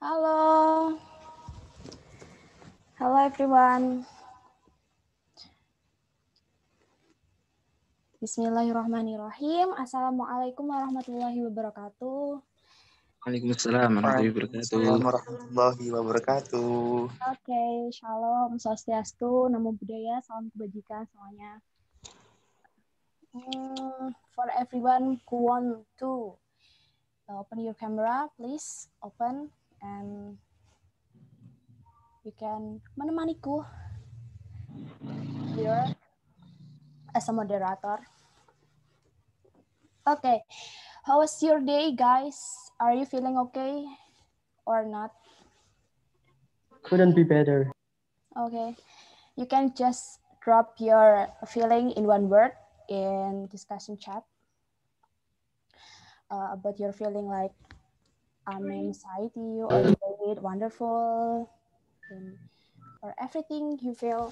Hello. Hello everyone. Bismillahirrahmanirrahim. Assalamualaikum warahmatullahi wabarakatuh. Waalaikumsalam warahmatullahi wabarakatuh. Waalaikumsalam warahmatullahi wabarakatuh. Oke, shalom, swastiastu, namo buddhaya, salam kebajikan semuanya. For everyone who want to open your camera, please open and you can menemaniku here as a moderator. Okay, how was your day, guys? Are you feeling okay or not? Couldn't be better. Okay, you can just drop your feeling in one word in discussion chat about your feeling, like anxiety or great, wonderful, or everything you feel.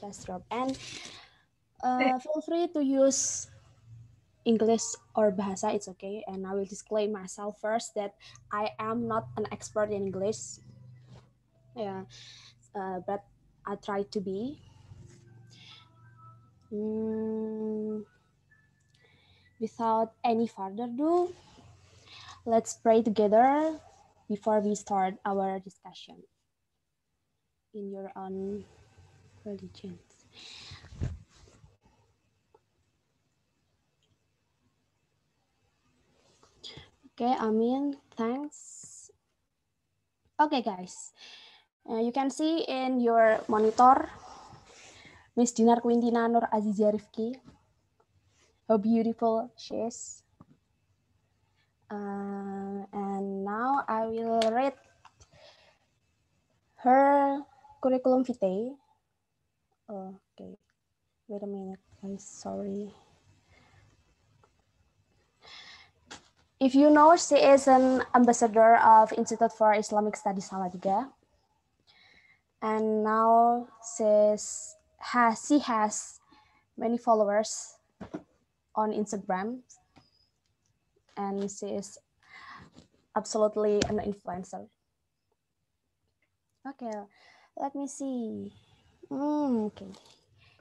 Just drop, and feel free to use English or bahasa, it's okay. And I will disclaim myself first that I am not an expert in English. Yeah, but I try to be. Without any further ado, let's pray together before we start our discussion in your own religion. Okay, Amin, thanks. Okay, guys, you can see in your monitor Miss Dinar Quintina Nur Azizia Rifki. How beautiful she is. And now I will read her curriculum vitae. Okay, wait a minute, guys, sorry. If you know, she is an ambassador of Institute for Islamic Studies Salatiga. And now she has many followers on Instagram. And she is absolutely an influencer. Okay, let me see. Okay.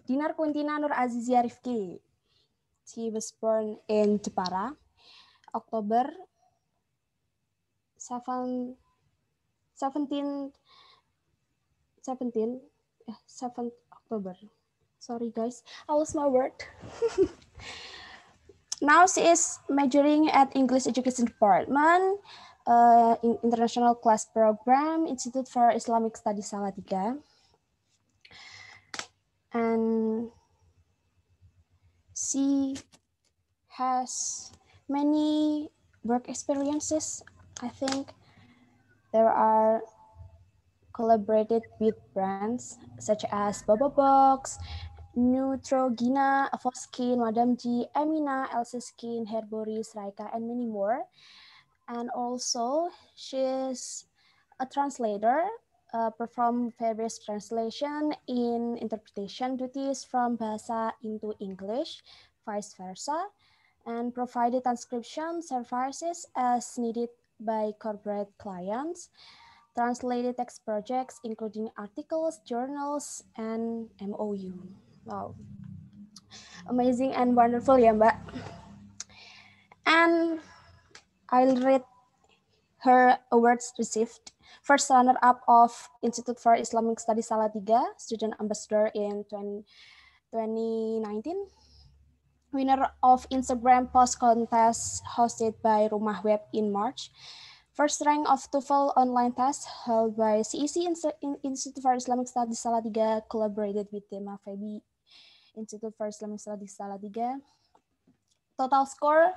Dinar Quintina Nur Azizia Rifki. She was born in Jepara, October 7th October. Sorry guys, I lost my word. Now she is majoring at English Education Department, in International Class Program, Institute for Islamic Studies Salatiga. And she has many work experiences. I think there are collaborated with brands such as Boba Box, Neutrogena, Avoskin, Madame G, Emina, Elsa Skin, Herboris, Raika, and many more. And also, she's a translator, perform various translation in interpretation duties from Bahasa into English, vice versa, and provided transcription services as needed by corporate clients, translated text projects including articles, journals, and MOU. Wow, amazing and wonderful ya Mbak. And I'll read her awards received. First runner-up of Institute for Islamic Studies Salatiga, student ambassador in 2019. Winner of Instagram post contest hosted by Rumah Web in March. First rank of TOEFL online test held by CEC Institute for Islamic Studies Salatiga, collaborated with Tema Febi Institute for Islamic Studies Salatiga. Total score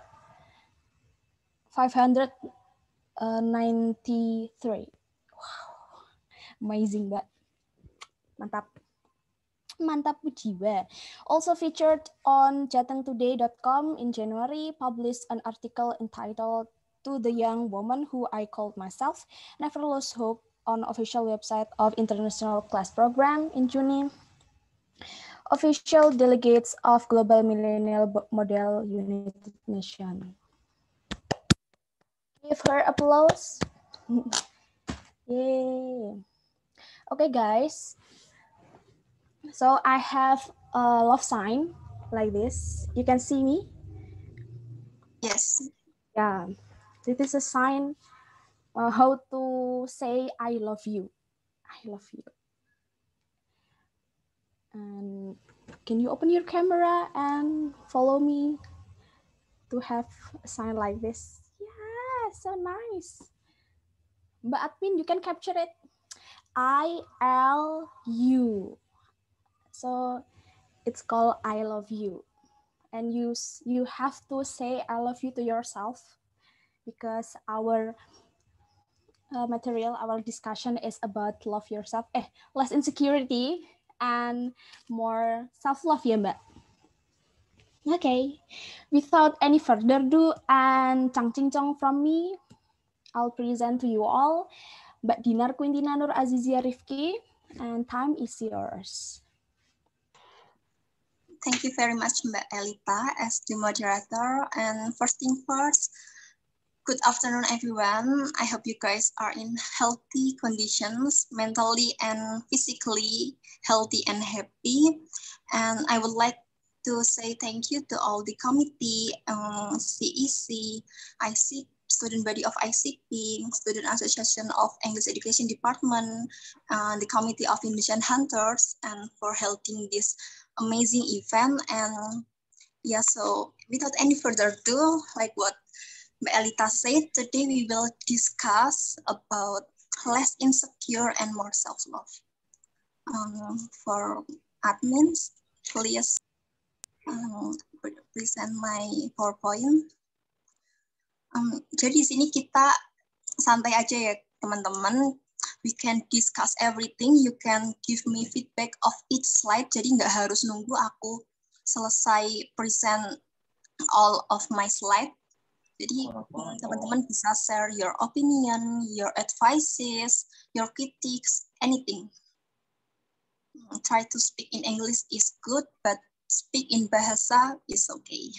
593. Wow, amazing, Mbak. Mantap. Mantap jiwa. Also featured on jatengtoday.com in January, published an article entitled "To the Young Woman Who I Called Myself, Never Lose Hope" on official website of International Class Program in June. Official delegates of Global Millennial Model United Nations. Give her applause. Yay. Okay, guys. So I have a love sign like this. You can see me? Yes. Yeah. This is a sign how to say I love you. I love you. And can you open your camera and follow me to have a sign like this? Yeah, so nice. Mbak Admin, you can capture it. I-L-U. So it's called I love you. And you have to say I love you to yourself, because our material, our discussion is about love yourself, less insecurity and more self-love ya Mbak. Okay, without any further ado and cang-cing-cong from me, I'll present to you all Mbak Dinar Quintina Nur Azizia Rifki, and time is yours. Thank you very much, Mbak Elita, as the moderator. And first thing first, good afternoon, everyone. I hope you guys are in healthy conditions, mentally and physically healthy and happy. And I would like to say thank you to all the committee, CEC, ICP, student body of ICP, Student Association of English Education Department, the Committee of Indonesian Hunters, and for holding this amazing event. And yeah, so without any further ado, like what Mbak Elita said, today we will discuss about less insecure and more self-love. For admins, please present my PowerPoint. Jadi di sini kita santai aja ya teman-teman. We can discuss everything. You can give me feedback of each slide. Jadi nggak harus nunggu aku selesai present all of my slide. Jadi teman-teman bisa share your opinion, your advices, your critiques, anything. Try to speak in English is good, but speak in bahasa is okay.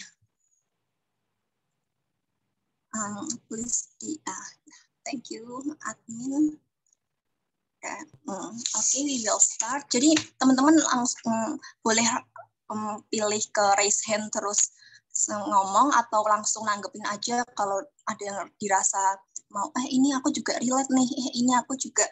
Please, thank you, admin. Okay, we will start. Jadi teman-teman langsung boleh pilih ke raise hand terus ngomong atau langsung nanggepin aja kalau ada yang dirasa mau ini aku juga relate nih, ini aku juga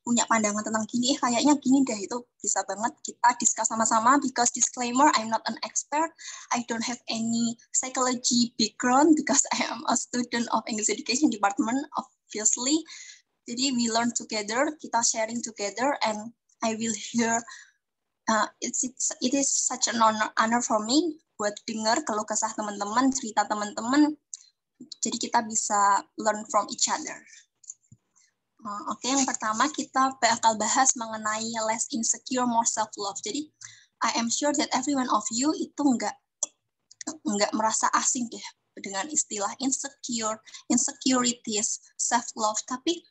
punya pandangan tentang gini, kayaknya gini deh, itu bisa banget kita discuss sama-sama. Because disclaimer, I'm not an expert, I don't have any psychology background because I am a student of English Education Department, obviously. Jadi we learn together, kita sharing together, and I will hear. It is such an honor for me buat dengar keluh kesah teman-teman, cerita teman-teman. Jadi kita bisa learn from each other. Oke, yang pertama kita bakal bahas mengenai less insecure, more self-love. Jadi I am sure that every one of you itu nggak merasa asing deh dengan istilah insecure, insecurities, self-love. Tapi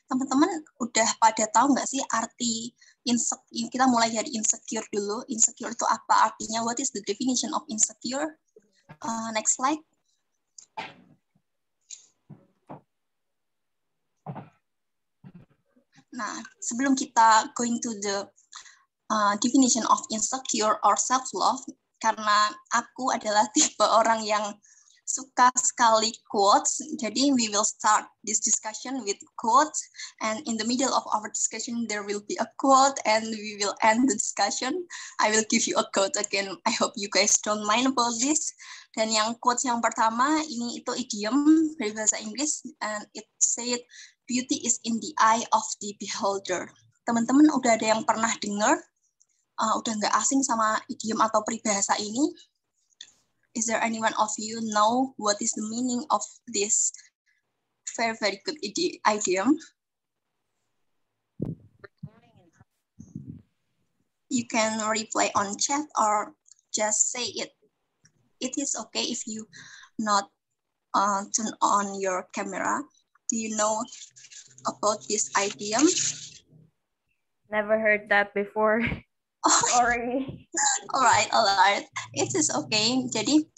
teman-teman udah pada tahu nggak sih arti insecure? Kita mulai dari insecure dulu. Insecure itu apa artinya? What is the definition of insecure? Next slide. Nah, sebelum kita going to the definition of insecure or self-love, karena aku adalah tipe orang yang suka sekali quotes, jadi we will start this discussion with quotes, and in the middle of our discussion there will be a quote, and we will end the discussion. I will give you a quote again. I hope you guys don't mind about this. Dan yang quotes yang pertama ini itu idiom dari bahasa Inggris, and it said, "Beauty is in the eye of the beholder." Teman-teman udah ada yang pernah dengar? Udah nggak asing sama idiom atau peribahasa ini? Is there anyone of you know what is the meaning of this very, very good idiom? You can reply on chat or just say it. It is okay if you not turn on your camera. Do you know about this idiom? Never heard that before. Sorry. All right. It is okay. Jadi,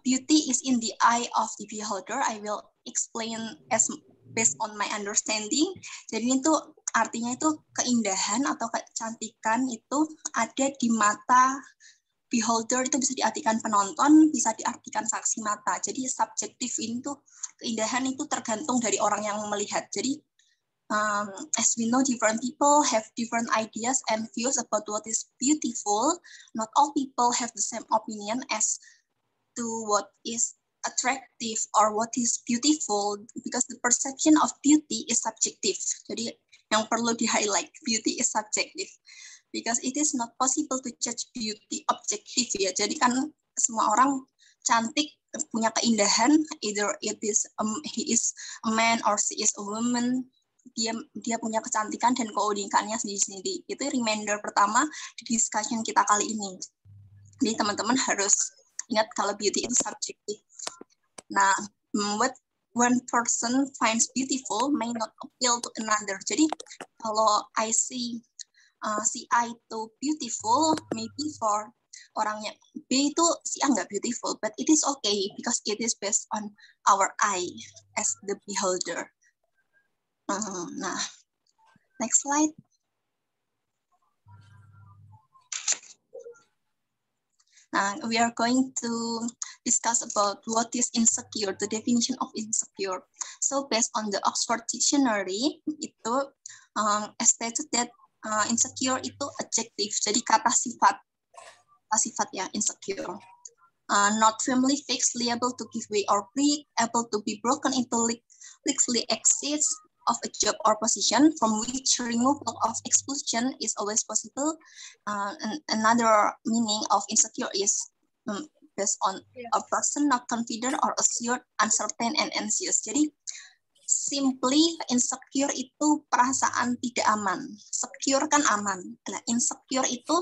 beauty is in the eye of the beholder. I will explain as based on my understanding. Jadi itu artinya itu keindahan atau kecantikan itu ada di mata beholder, itu bisa diartikan penonton, bisa diartikan saksi mata. Jadi subjektif ini tuh keindahan itu tergantung dari orang yang melihat. Jadi as we know, different people have different ideas and views about what is beautiful. Not all people have the same opinion as to what is attractive or what is beautiful, because the perception of beauty is subjective. Jadi yang perlu di-highlight, beauty is subjective. Because it is not possible to judge beauty objective ya. Jadi kan semua orang cantik, punya keindahan, either it is he is a man or she is a woman. Dia punya kecantikan dan keunikannya sendiri-sendiri. Itu reminder pertama di discussion kita kali ini. Jadi teman-teman harus ingat kalau beauty itu subjektif. Nah, what one person finds beautiful may not appeal to another. Jadi kalau I see si A itu beautiful, maybe for orangnya B itu si A nggak beautiful, but it is okay because it is based on our eye as the beholder. Nah, next slide. Now, we are going to discuss about what is insecure, the definition of insecure. So, based on the Oxford Dictionary, itu stated that insecure itu adjective, jadi kata sifat ya, insecure. Not firmly fixed, liable to give way or break, able to be broken into legally exits of a job or position from which removal of exclusion is always possible. And another meaning of insecure is based on a person not confident or assured, uncertain, and anxious. Jadi simply insecure itu perasaan tidak aman. Secure kan aman. Nah, insecure itu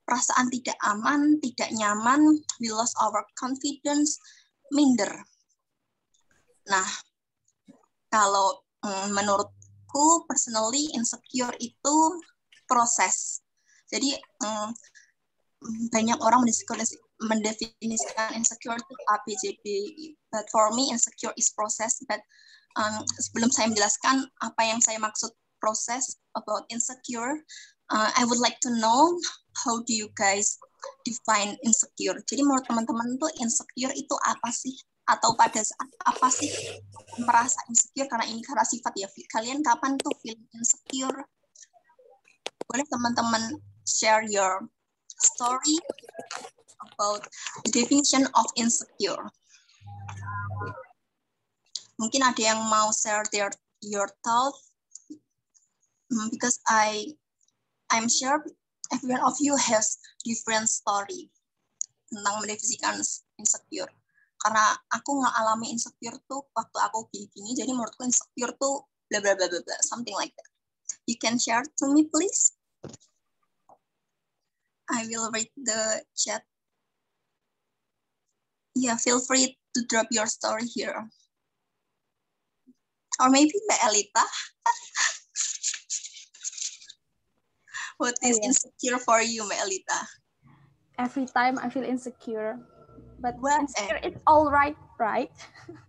perasaan tidak aman, tidak nyaman, we lost our confidence, minder. Nah, kalau menurutku personally insecure itu proses. Jadi banyak orang mendefinisikan insecure itu ABCD, but for me insecure is process. But sebelum saya menjelaskan apa yang saya maksud proses about insecure, I would like to know how do you guys define insecure. Jadi menurut teman-teman tuh insecure itu apa sih? Atau pada saat apa sih merasa insecure, karena ini karena sifat ya. Kalian kapan tuh feeling insecure? Boleh teman-teman share your story about the definition of insecure. Mungkin ada yang mau share your thoughts, because I'm sure every one of you has different story tentang mendefinisikan insecure. Karena aku ngalami insecure tuh waktu aku gini-gini, jadi menurutku insecure tuh bla bla bla bla bla, something like that. You can share to me, please. I will read the chat. Yeah, feel free to drop your story here. Or maybe Mbak Elita. What is insecure for you, Mbak Elita? Every time I feel insecure. But insecure is all right, right?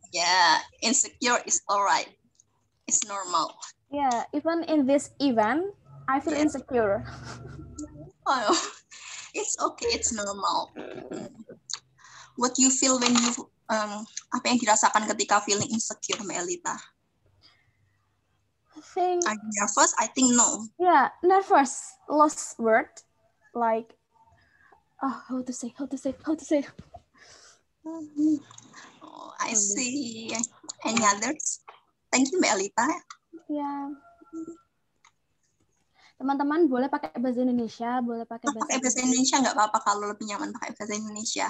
Yeah, insecure is all right. It's normal. Yeah, even in this event, I feel insecure. Oh, it's okay, it's normal. What you feel when you, apa yang dirasakan ketika feeling insecure, Mbak Elita? I think. Are you nervous? I think no. Yeah, nervous, lost word, like, how to say. Oh, I see. Any others? Thank you, Mbak Elita. Ya. Teman-teman boleh pakai bahasa Indonesia, boleh pakai bahasa Indonesia nggak apa-apa kalau lebih nyaman pakai bahasa Indonesia.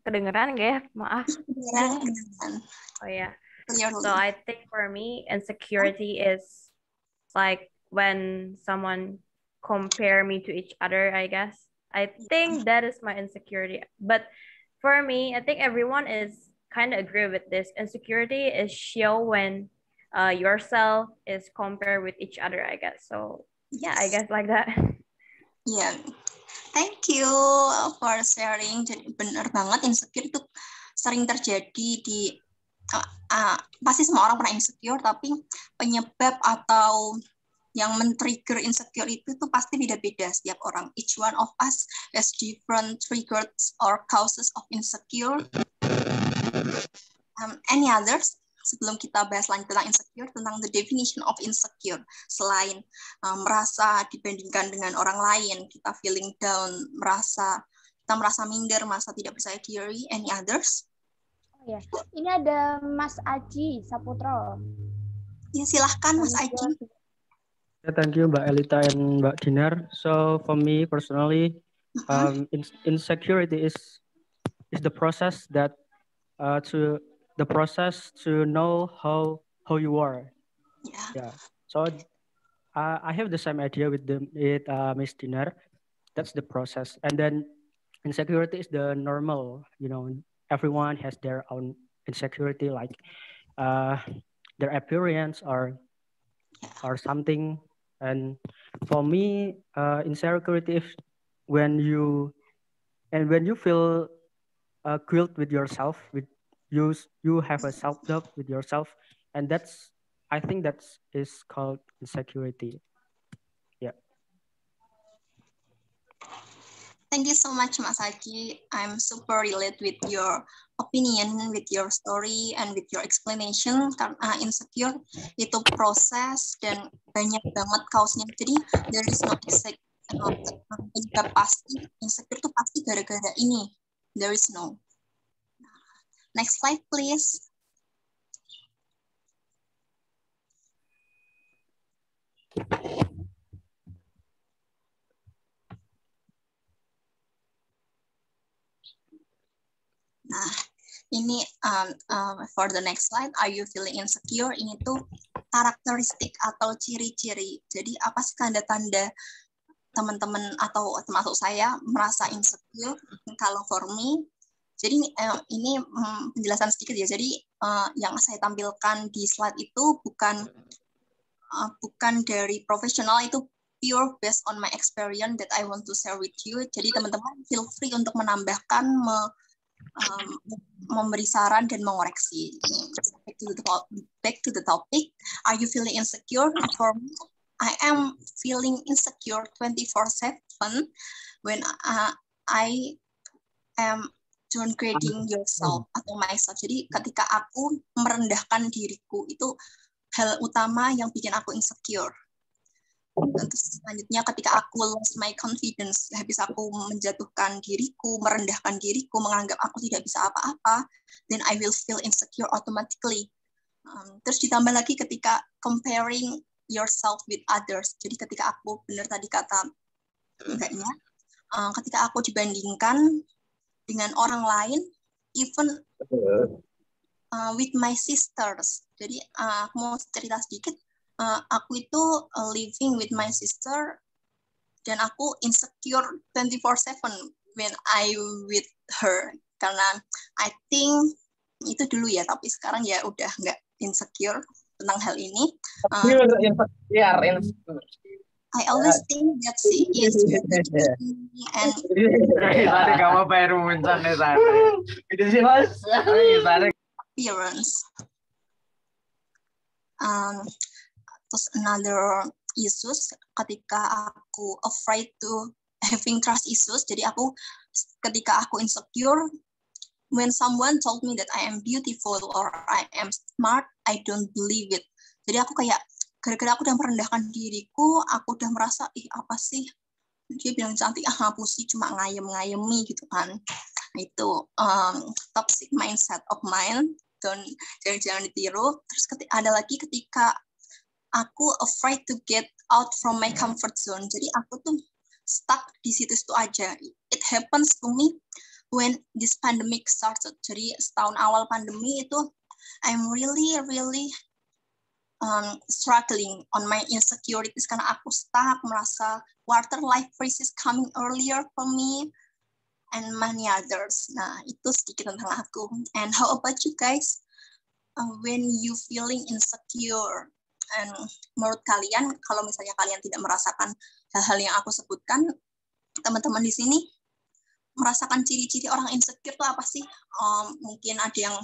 Kedengeran nggak ya? Maaf. Kedengeran. Oh ya. So I think for me, insecurity is like when someone compare me to each other, I guess. I think that is my insecurity. But for me, I think everyone is kind of agree with this. Insecurity is show when yourself is compared with each other, I guess. So yeah, I guess like that. Yeah. Thank you for sharing. Jadi benar banget, insecure itu sering terjadi di pasti semua orang pernah insecure, tapi penyebab atau yang men-trigger insecure itu tuh pasti beda-beda setiap orang. Each one of us has different triggers or causes of insecure. Any others? Sebelum kita bahas lanjut tentang insecure, tentang the definition of insecure. Selain merasa dibandingkan dengan orang lain, kita feeling down, kita merasa minder, merasa tidak percaya diri. Any others? Oh ya, ini ada Mas Aji Saputro. Ya, silahkan Mas Aji. Thank you, Mbak Elita and Mbak Dinar. So for me personally, insecurity is the process that to know how you are. Yeah. So I have the same idea with Miss Dinar. That's the process, and then insecurity is the normal. Everyone has their own insecurity, like their appearance or something. And for me, insecurity is when you feel guilt with yourself, you have a self-doubt with yourself, and I think that is called insecurity. Yeah. Thank you so much, Mas Aji. I'm super related with your opinion, with your story, and with your explanation. Karena insecure itu proses dan banyak banget kausnya. Jadi there is no exact penyebab pasti. Insecure itu pasti gara-gara ini. There is no. Next slide, please. Nah, ini for the next slide, are you feeling insecure? Ini tuh karakteristik atau ciri-ciri. Jadi apa sih tanda-tanda teman-teman atau termasuk saya merasa insecure? Kalau for me, jadi ini penjelasan sedikit ya. Jadi yang saya tampilkan di slide itu bukan dari profesional, itu pure based on my experience that I want to share with you. Jadi teman-teman feel free untuk menambahkan, memberi saran dan mengoreksi. Back to the topic. Are you feeling insecure? For me, I am feeling insecure 24/7 when I am downgrading yourself atau myself. Jadi ketika aku merendahkan diriku, itu hal utama yang bikin aku insecure. Dan terus selanjutnya ketika aku lost my confidence, habis aku menjatuhkan diriku, merendahkan diriku, menganggap aku tidak bisa apa-apa, then I will feel insecure automatically. Terus ditambah lagi ketika comparing yourself with others. Jadi ketika aku, benar tadi kata enggaknya, ketika aku dibandingkan dengan orang lain, even with my sisters. Jadi aku mau cerita sedikit. Aku itu living with my sister dan aku insecure 24/7 when I with her, karena I think itu dulu ya, tapi sekarang ya udah nggak insecure tentang hal ini. I always think that she is and appearance. Terus another issues ketika aku afraid to having trust issues. Jadi ketika aku insecure, when someone told me that I am beautiful or I am smart, I don't believe it. Jadi aku kayak gara-gara aku udah merendahkan diriku, aku udah merasa apa sih dia bilang cantik, aku sih cuma ngayem-ngayemi gitu kan. Itu toxic mindset of mine, jangan ditiru. Terus ada lagi ketika aku afraid to get out from my comfort zone. Jadi aku tuh stuck di situ aja. It happens to me when this pandemic started. Jadi setahun awal pandemi itu I'm really struggling on my insecurities karena aku stuck, merasa quarter life crisis coming earlier for me and many others. Nah, itu sedikit tentang aku. And how about you guys? When you feeling insecure? And menurut kalian, kalau misalnya kalian tidak merasakan hal-hal yang aku sebutkan, teman-teman di sini merasakan ciri-ciri orang insecure itu apa sih? Mungkin ada yang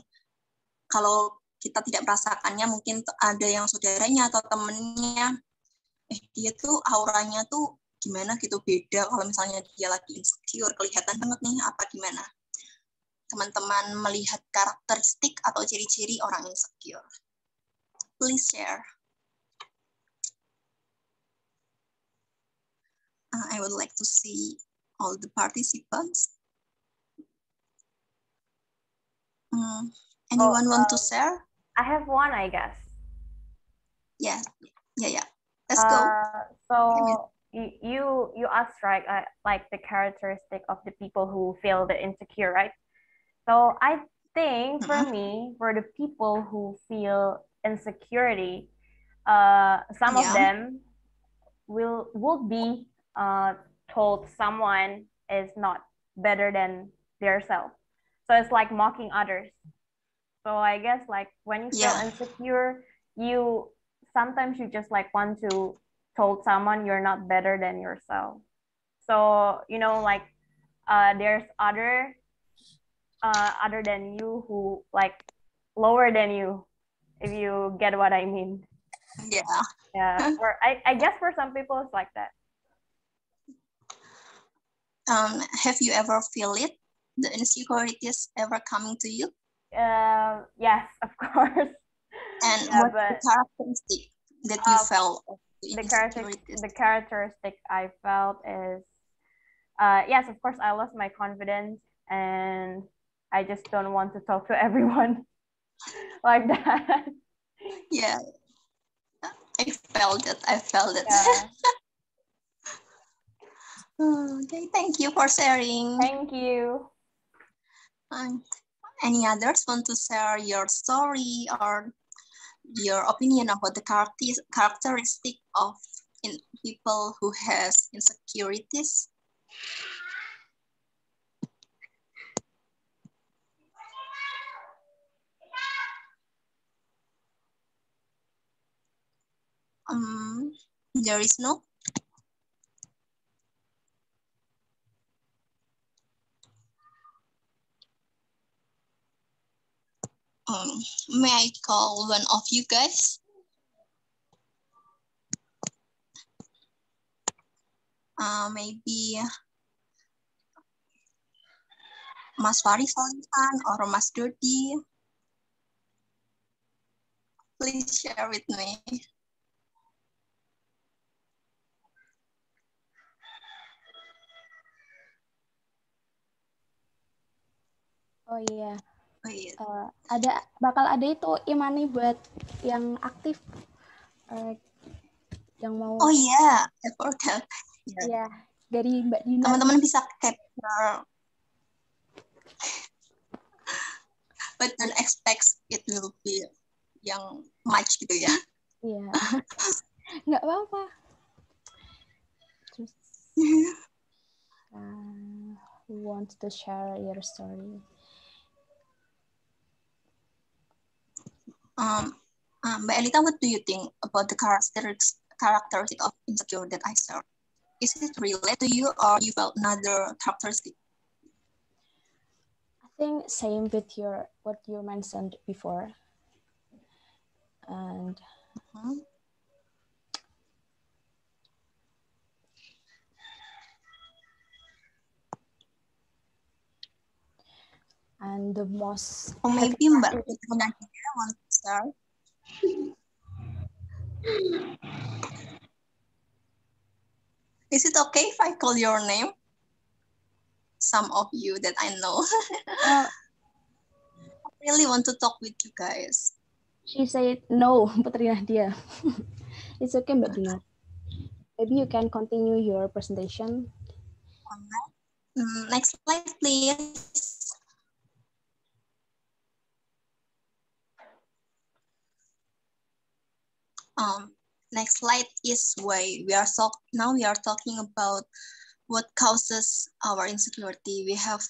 kalau kita tidak merasakannya, mungkin ada yang saudaranya atau temennya, dia tuh auranya tuh gimana gitu, beda kalau misalnya dia lagi insecure, kelihatan banget nih apa gimana. Teman-teman melihat karakteristik atau ciri-ciri orang insecure. Please share. I would like to see all the participants. Anyone want to share? I have one, I guess. Yeah. Let's go. So you asked, right, like the characteristic of the people who feel the insecure, right? So I think for me, for the people who feel insecurity, some of them would be told someone is not better than their self. So it's like mocking others. So I guess like when you feel insecure, sometimes you just like want to told someone you're not better than yourself. So, you know, like there's other than you who like lower than you, if you get what I mean. Yeah. Or I guess for some people it's like that. Have you ever feel it? The insecurities ever coming to you? Yes, of course. And what's the characteristic that you felt? The characteristic I felt is, yes, of course, I lost my confidence and I just don't want to talk to everyone like that. Yeah, I felt it. Yeah. Okay, thank you for sharing. Thank you. Any others want to share your story or your opinion about the characteristic of people who has insecurities? There is no. May I call one of you guys? Maybe Mas Faris or Mas Dodi. Please share with me. Oh iya. Bakal ada itu Imani buat yang aktif, yang mau. Oh iya, I forgot. Iya, dari Mbak Dina. Teman-teman bisa capture, but don't expect it will be yang much gitu ya. Iya, nggak apa-apa. Terus, who wants to share your story? Mbak Elita, what do you think about the characteristic of insecure that I saw? Is it related to you or you felt another characteristic? I think same with what you mentioned before. And and the most maybe Mbak Putri want to start. Is it okay if I call your name? Some of you that I know. I really want to talk with you guys. She said no, Putri Nadia. It's okay, Mbak Dina. Maybe you can continue your presentation. Next slide, please. Next slide is why we are talking about what causes our insecurity. We have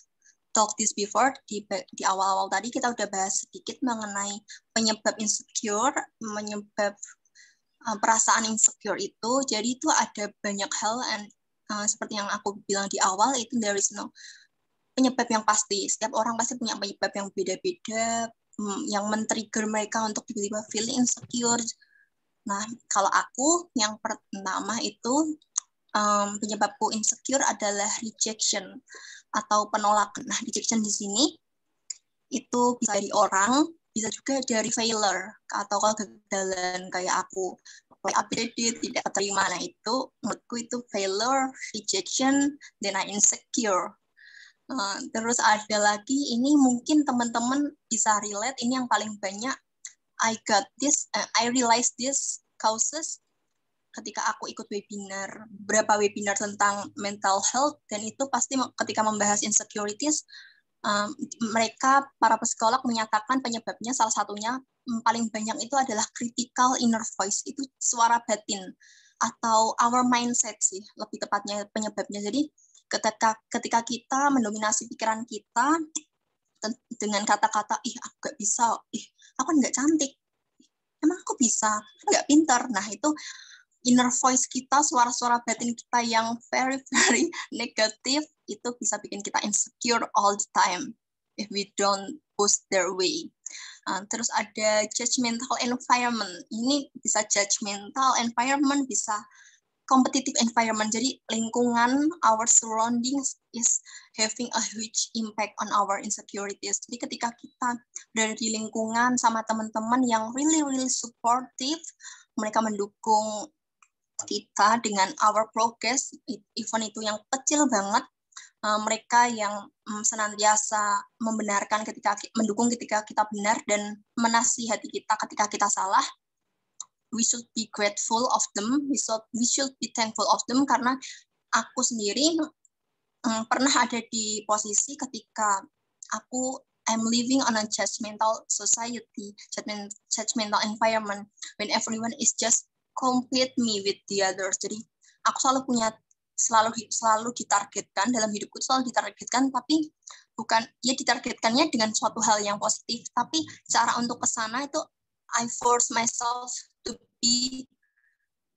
talked this before, di awal-awal tadi kita udah bahas sedikit mengenai penyebab insecure, menyebab perasaan insecure itu. Jadi itu ada banyak hal, and seperti yang aku bilang di awal, itu there is no penyebab yang pasti. Setiap orang pasti punya penyebab yang beda-beda, yang men-trigger mereka untuk tiba-tiba feeling insecure. Nah, kalau aku yang pertama itu penyebabku insecure adalah rejection atau penolakan. Nah, rejection di sini itu bisa dari orang, bisa juga dari failure atau kegagalan kayak aku updated, tidak terima. Nah, itu menurutku itu failure, rejection, then I insecure. Terus ada lagi, ini mungkin teman-teman bisa relate, ini yang paling banyak. I realized this causes ketika aku ikut webinar, beberapa webinar tentang mental health, dan itu pasti ketika membahas insecurities, mereka, para psikolog menyatakan penyebabnya salah satunya paling banyak itu adalah critical inner voice, itu suara batin, atau our mindset sih, lebih tepatnya penyebabnya. Jadi ketika kita mendominasi pikiran kita dengan kata-kata, ih aku gak bisa, ih aku nggak cantik, emang aku bisa, aku nggak pintar. Nah, itu inner voice kita, suara-suara batin kita yang very, very negatif, itu bisa bikin kita insecure all the time if we don't push their way. Terus ada judgmental environment. Ini bisa judgmental environment, bisa competitive environment. Jadi lingkungan, our surroundings is having a huge impact on our insecurities. Jadi ketika kita berada di lingkungan sama teman-teman yang really, really supportive, mereka mendukung kita dengan our progress, even itu yang kecil banget, mereka yang senantiasa membenarkan mendukung ketika kita benar dan menasihati kita ketika kita salah, we should be grateful of them, we should be thankful of them, karena aku sendiri pernah ada di posisi ketika I'm living on a judgmental society, judgmental environment, when everyone is just compete me with the others. Jadi aku selalu ditargetkan dalam hidupku, selalu ditargetkan, tapi bukan ya ditargetkannya dengan suatu hal yang positif, tapi cara untuk ke sana itu I force myself to be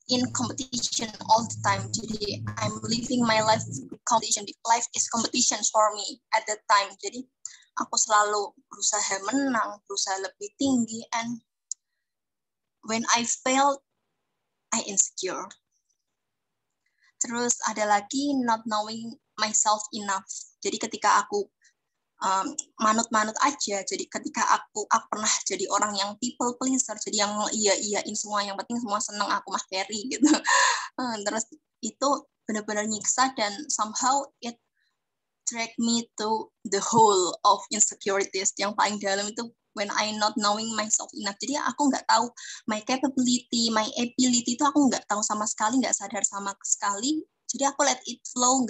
in competition all the time. Jadi I'm living my life competition. Life is competition for me at that time. Jadi aku selalu berusaha menang, berusaha lebih tinggi, and when I fail, I insecure. Terus ada lagi not knowing myself enough. Jadi ketika aku manut-manut aja, jadi ketika aku pernah jadi orang yang people pleaser, jadi yang iya-iyain semua, yang penting semua seneng, aku mah carry gitu. Terus itu benar-benar nyiksa, dan somehow it drag me to the hole of insecurities. Yang paling dalam itu when I not knowing myself enough. Jadi aku nggak tahu my capability, my ability itu aku nggak tahu sama sekali, nggak sadar sama sekali. Jadi aku let it flow,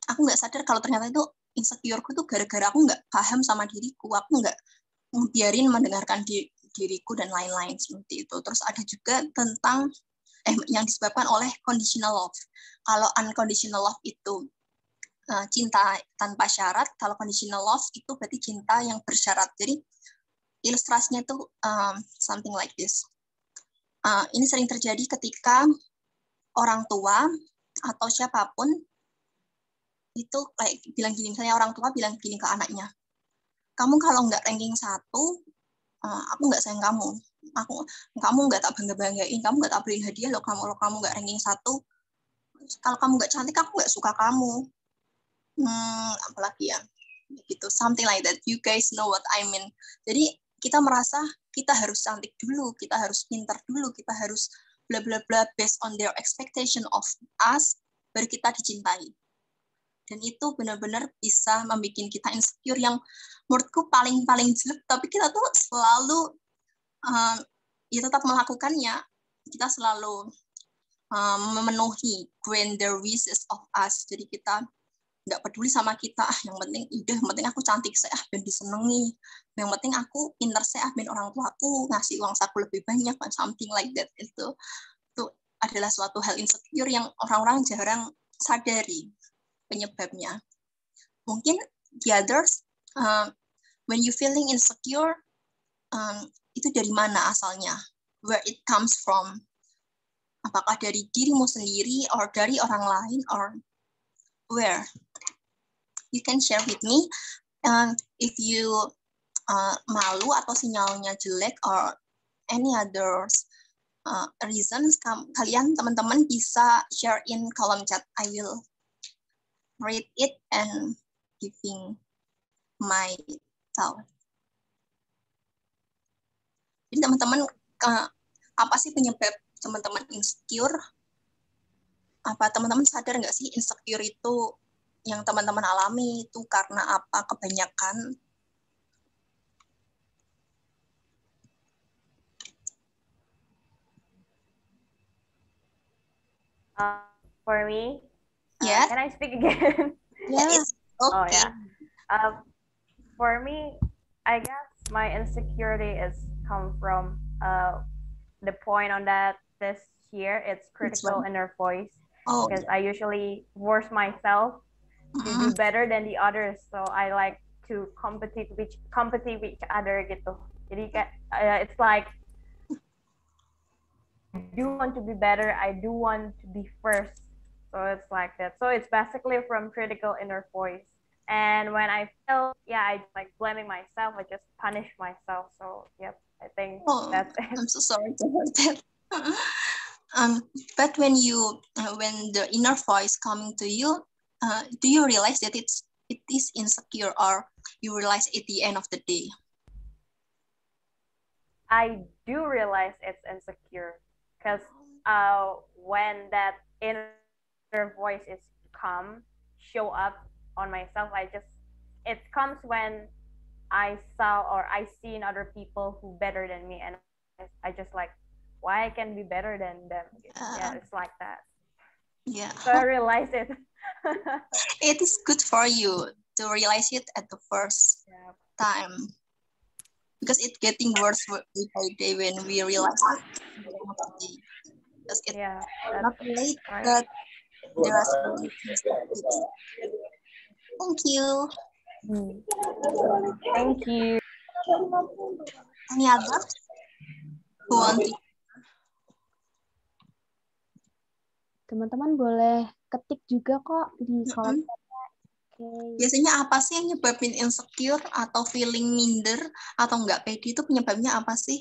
aku nggak sadar kalau ternyata itu insecure-ku tuh gara-gara aku nggak paham sama diriku, aku nggak biarin mendengarkan diriku dan lain-lain seperti itu. Terus ada juga tentang yang disebabkan oleh conditional love. Kalau unconditional love itu cinta tanpa syarat, kalau conditional love itu berarti cinta yang bersyarat. Jadi ilustrasinya itu something like this. Ini sering terjadi ketika orang tua atau siapapun itu kayak bilang gini, misalnya orang tua bilang gini ke anaknya, kamu kalau nggak ranking 1, aku nggak sayang kamu. Kamu nggak tak bangga-banggain, kamu nggak tak beliin hadiah loh, kamu nggak ranking 1. Kalau kamu nggak cantik, aku nggak suka kamu. Apalagi ya, gitu, something like that. You guys know what I mean. Jadi kita merasa kita harus cantik dulu, kita harus pintar dulu, kita harus bla bla bla based on their expectation of us, baru kita dicintai. Dan itu benar-benar bisa membuat kita insecure, yang menurutku paling jelek, tapi kita tuh selalu ya tetap melakukannya. Kita selalu memenuhi grander wishes of us. Jadi kita nggak peduli sama kita, yang penting aku cantik saya, ben disenengi, yang penting aku pinter saya, ben orang tua aku ngasih uang saku lebih banyak, something like that. Itu adalah suatu hal insecure yang orang-orang jarang sadari penyebabnya. Mungkin the others, when you feeling insecure, itu dari mana asalnya, where it comes from, apakah dari dirimu sendiri or dari orang lain, or where? You can share with me if you malu atau sinyalnya jelek or any others reasons, kalian teman-teman bisa share in kolom chat. I will read it and giving my thought. Jadi teman-teman, apa sih penyebab teman-teman insecure? Apa teman-teman sadar nggak sih insecure itu yang teman-teman alami itu karena apa kebanyakan? For me, Yes. can I speak again? Yes. Okay. Oh yeah. For me, I guess my insecurity is come from the point on that this year it's critical inner voice. Because I usually force myself to do better than the others, so I like to compete with each other gitu. Jadi it's like I do want to be better, I do want to be first, so it's like that. So it's basically from critical inner voice, and when I feel I like blaming myself, I just punish myself. So yep, I think that's it. I'm so sorry to hear that. But when the inner voice coming to you, do you realize that it is insecure, or you realize at the end of the day? I do realize it's insecure because when that inner voice is show up on myself, it comes when I saw or I seen other people who better than me, and I just like, why I can be better than them? Yeah, it's like that. Yeah. So I realize it. It is good for you to realize it at the first time, because it's getting worse day by day when we realize it. Because it's not late, but there are some things that we do. Thank you. Thank you. Any others who want to? Teman-teman boleh ketik juga kok di kolom chatnya. Okay. Biasanya apa sih yang nyebabin insecure atau feeling minder atau nggak pede, itu penyebabnya apa sih?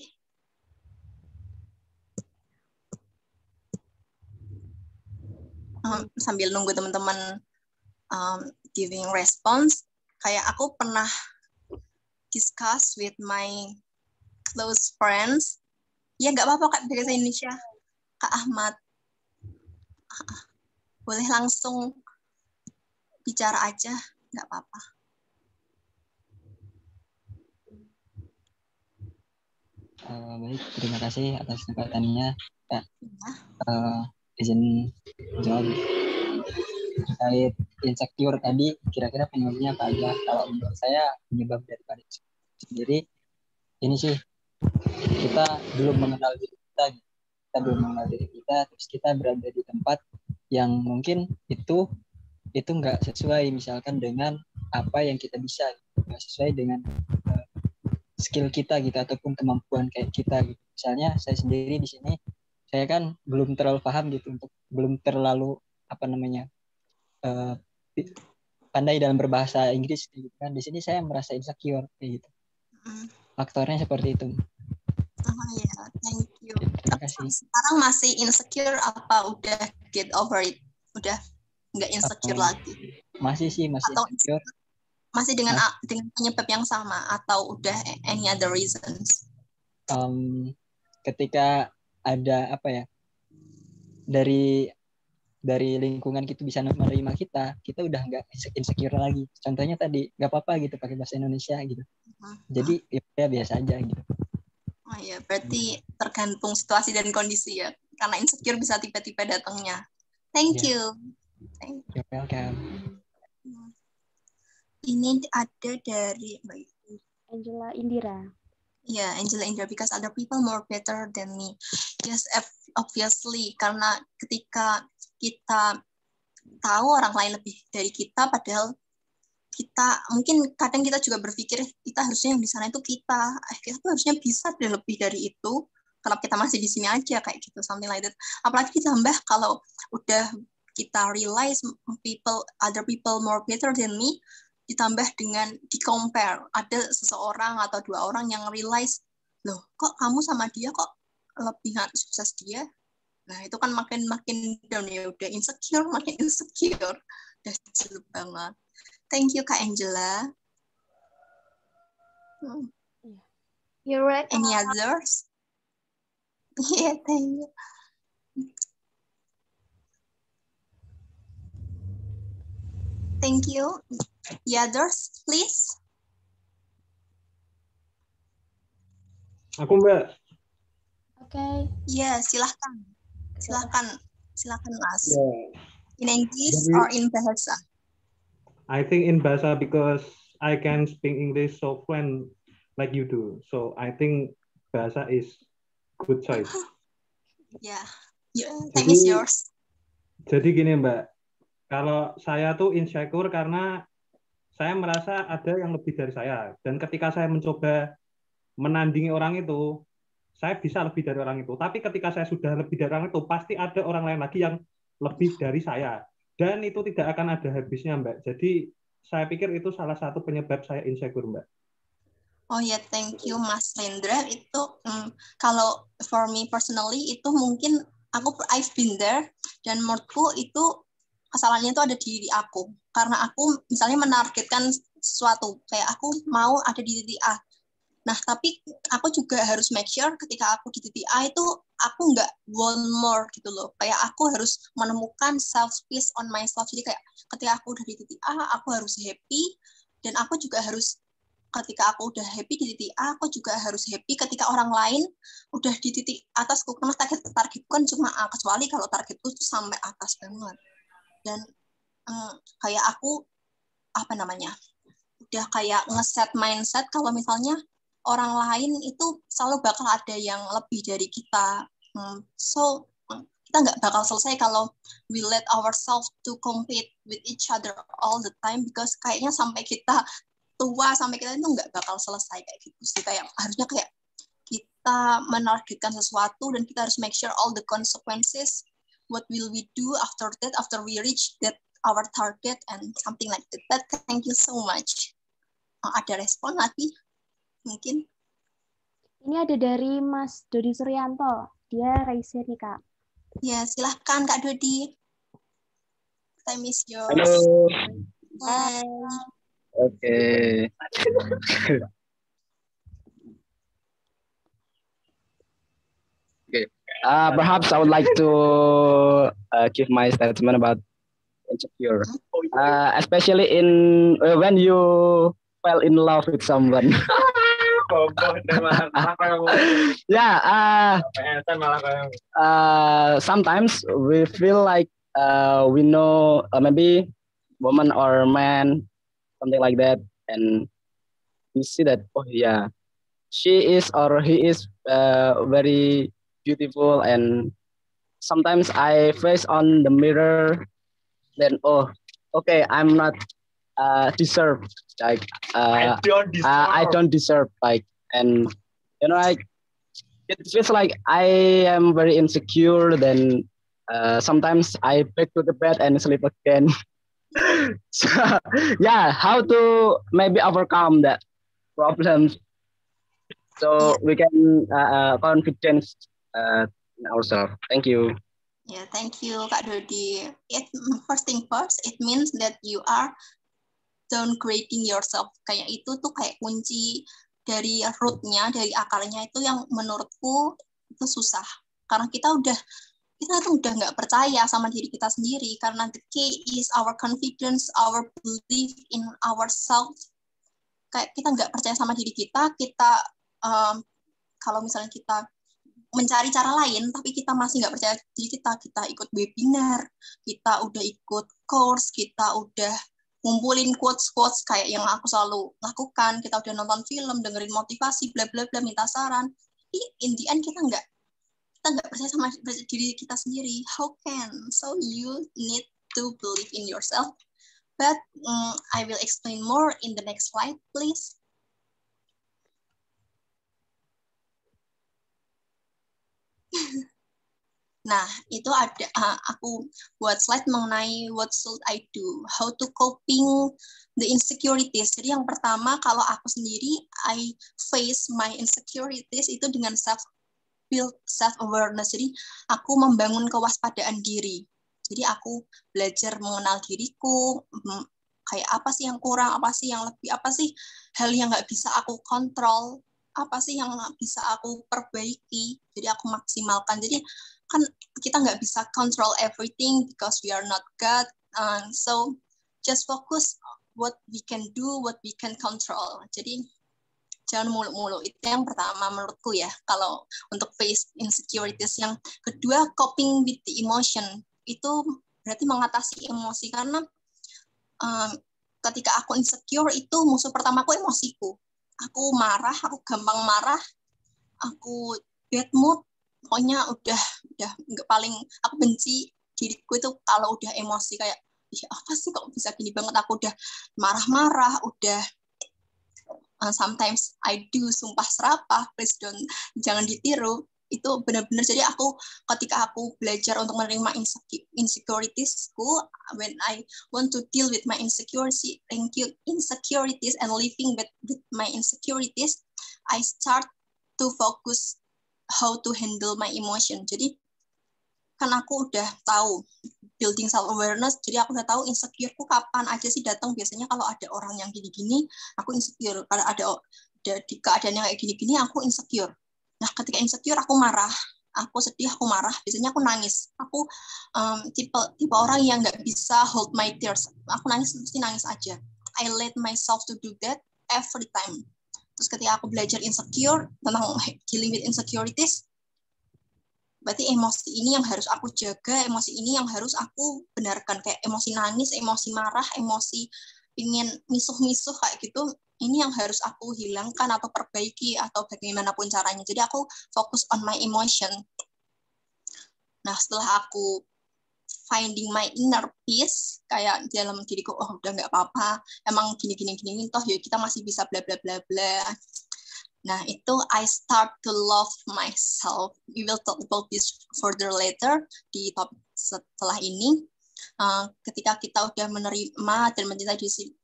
Sambil nunggu teman-teman giving response, kayak aku pernah discuss with my close friends. Ya nggak apa-apa Kak, bahasa Indonesia. Kak Ahmad, boleh langsung bicara aja, nggak apa-apa. Baik, terima kasih atas kesempatannya, Kak. Izin jawab terkait insecure tadi, kira-kira penyebabnya apa aja? Kalau menurut saya penyebab daripada sendiri ini sih, kita belum mengenal diri kita, terus kita berada di tempat yang mungkin itu nggak sesuai misalkan dengan apa yang kita bisa, nggak sesuai dengan skill kita gitu ataupun kemampuan kayak kita gitu. Misalnya saya sendiri di sini, saya kan belum terlalu paham gitu, belum terlalu pandai dalam berbahasa Inggris gitu kan. Di sini saya merasa insecure kayak gitu. Faktornya seperti itu. Oh ya, thank you. Terima kasih. Sekarang masih insecure apa udah get over it? Udah nggak insecure lagi? Masih atau insecure. Masih dengan penyebab yang sama atau udah any other reasons? Ketika ada dari lingkungan gitu bisa menerima kita udah nggak insecure lagi. Contohnya tadi nggak apa-apa gitu pakai bahasa Indonesia gitu. Jadi ya biasa aja gitu. Oh ya, berarti tergantung situasi dan kondisi ya. Karena insecure bisa tiba-tiba datangnya. Thank you. You're welcome. Ini ada dari Angela Indira. Yeah, Angela Indira, because other people more better than me. Yes, obviously, karena ketika kita tahu orang lain lebih dari kita, padahal kita mungkin kadang kita juga berpikir kita harusnya yang di sana itu kita harusnya bisa lebih dari itu, karena kita masih di sini aja kayak gitu, something like that. Apalagi ditambah kalau udah kita realize other people more better than me, ditambah dengan di-compare. Ada seseorang atau dua orang yang realize, loh kok kamu sama dia kok lebih sukses dia? Nah itu kan makin down ya, udah insecure, makin insecure. Udah jelek banget. Thank you Kak Angela. You're right. Any others? Yeah, thank you. Thank you. The others, please. Aku Mbak. Okay. Ya, silahkan. Silahkan Mas. Yeah. In English or in Bahasa? I think in Bahasa because I can speak English so fluent like you do. So I think Bahasa is good choice. Yeah. Time is yours. Jadi gini Mbak, kalau saya tuh insecure karena saya merasa ada yang lebih dari saya. Dan ketika saya mencoba menandingi orang itu, saya bisa lebih dari orang itu. Tapi ketika saya sudah lebih dari orang itu, pasti ada orang lain lagi yang lebih dari saya. Dan itu tidak akan ada habisnya Mbak. Jadi saya pikir itu salah satu penyebab saya insecure Mbak. Oh ya, thank you Mas Rendra. Itu kalau for me personally itu mungkin I've been there, dan menurutku itu kesalahannya itu ada di diri aku. Karena aku misalnya menargetkan sesuatu, kayak aku mau ada di titik A. Nah, tapi aku juga harus make sure ketika aku di titik A itu aku nggak want more gitu loh. Kayak aku harus menemukan self-peace on myself. Jadi kayak ketika aku udah di titik A, aku harus happy. Dan aku juga harus, ketika aku udah happy di titik A, aku juga harus happy ketika orang lain udah di titik atasku. Karena targetku kan cuma A, kecuali kalau targetku itu sampai atas banget. Dan kayak aku, udah kayak ngeset mindset kalau misalnya orang lain itu selalu bakal ada yang lebih dari kita. So, kita nggak bakal selesai kalau we let ourselves to compete with each other all the time, because kayaknya sampai kita tua, sampai kita itu nggak bakal selesai kayak gitu sih. Kayak harusnya kayak kita menargetkan sesuatu dan kita harus make sure all the consequences, what will we do after that, after we reach that our target and something like that. But thank you so much. Ada respon lagi? Mungkin. Ini ada dari Mas Dodi Suryanto. Dia raise nih, Kak. Ya, silahkan Kak Dodi. Time is yours. Halo. Hai. Oke. Okay. Perhaps I would like to give my statement about insecure, especially in when you fell in love with someone. Yeah. Sometimes we feel like we know maybe woman or man, something like that, and we see that, oh yeah, she is or he is very beautiful, and sometimes I face on the mirror, then oh, okay, I'm not deserve, like I don't deserve, like, and you know, like it feels like I am very insecure. Then sometimes I back to the bed and sleep again. So yeah, how to maybe overcome that problems so we can confidence in ourselves. Thank you. Yeah, thank you Kak Dodi. First thing first, it means that you are downgrading yourself. Kayak itu tuh kayak kunci dari rootnya, dari akarnya itu yang menurutku itu susah. Karena kita tuh udah nggak percaya sama diri kita sendiri, karena the key is our confidence, our belief in ourselves. Kayak kita nggak percaya sama diri kita kalau misalnya kita mencari cara lain, tapi kita masih nggak percaya diri kita ikut webinar, kita udah ikut course, kita udah ngumpulin quotes kayak yang aku selalu lakukan, kita udah nonton film, dengerin motivasi, bla bla bla, minta saran. Tapi in the end kita nggak percaya sama diri kita sendiri. How can? So you need to believe in yourself. But I will explain more in the next slide, please. Nah, itu ada aku buat slide mengenai what should I do, how to coping the insecurities. Jadi yang pertama, kalau aku sendiri, I face my insecurities itu dengan self awareness. Jadi aku membangun kewaspadaan diri. Jadi aku belajar mengenal diriku, kayak apa sih yang kurang, apa sih yang lebih, apa sih hal yang nggak bisa aku kontrol, apa sih yang bisa aku perbaiki. Jadi aku maksimalkan. Jadi kan kita nggak bisa control everything because we are not God. So just focus what we can do, what we can control. Jadi jangan mulu-mulu. Itu yang pertama menurutku ya. Kalau untuk face insecurities. Yang kedua, coping with the emotion. Itu berarti mengatasi emosi. Karena ketika aku insecure itu musuh pertamaku emosiku. Aku marah, aku gampang marah, aku bad mood. Pokoknya udah nggak, paling aku benci diriku itu kalau udah emosi kayak apa sih kok bisa gini banget, aku udah marah-marah, udah sometimes I do sumpah serapah, please jangan ditiru. Itu benar-benar, jadi aku ketika aku belajar untuk menerima insecuritiesku, when I want to deal with my insecurities and living with my insecurities, I start to focus how to handle my emotion. Jadi kan aku udah tahu building self awareness, jadi aku udah tahu insecureku kapan aja sih datang. Biasanya kalau ada orang yang gini-gini aku insecure, kalau ada di keadaan yang kayak gini-gini aku insecure. Nah, ketika insecure aku marah, aku sedih, aku marah, biasanya aku nangis. Aku tipe orang yang nggak bisa hold my tears. Aku nangis, mesti nangis aja. I let myself to do that every time. Terus ketika aku belajar insecure, tentang dealing with insecurities, berarti emosi ini yang harus aku jaga, emosi ini yang harus aku benarkan. Kayak emosi nangis, emosi marah, emosi ingin misuh-misuh kayak gitu, ini yang harus aku hilangkan atau perbaiki atau bagaimanapun caranya. Jadi aku fokus on my emotion. Nah, setelah aku finding my inner peace, kayak dalam diriku, oh udah nggak apa-apa, emang gini-gini, toh ya kita masih bisa bla bla bla bla. Nah, itu I start to love myself. We will talk about this further later di topik setelah ini. Ketika kita udah menerima dan mencintai diri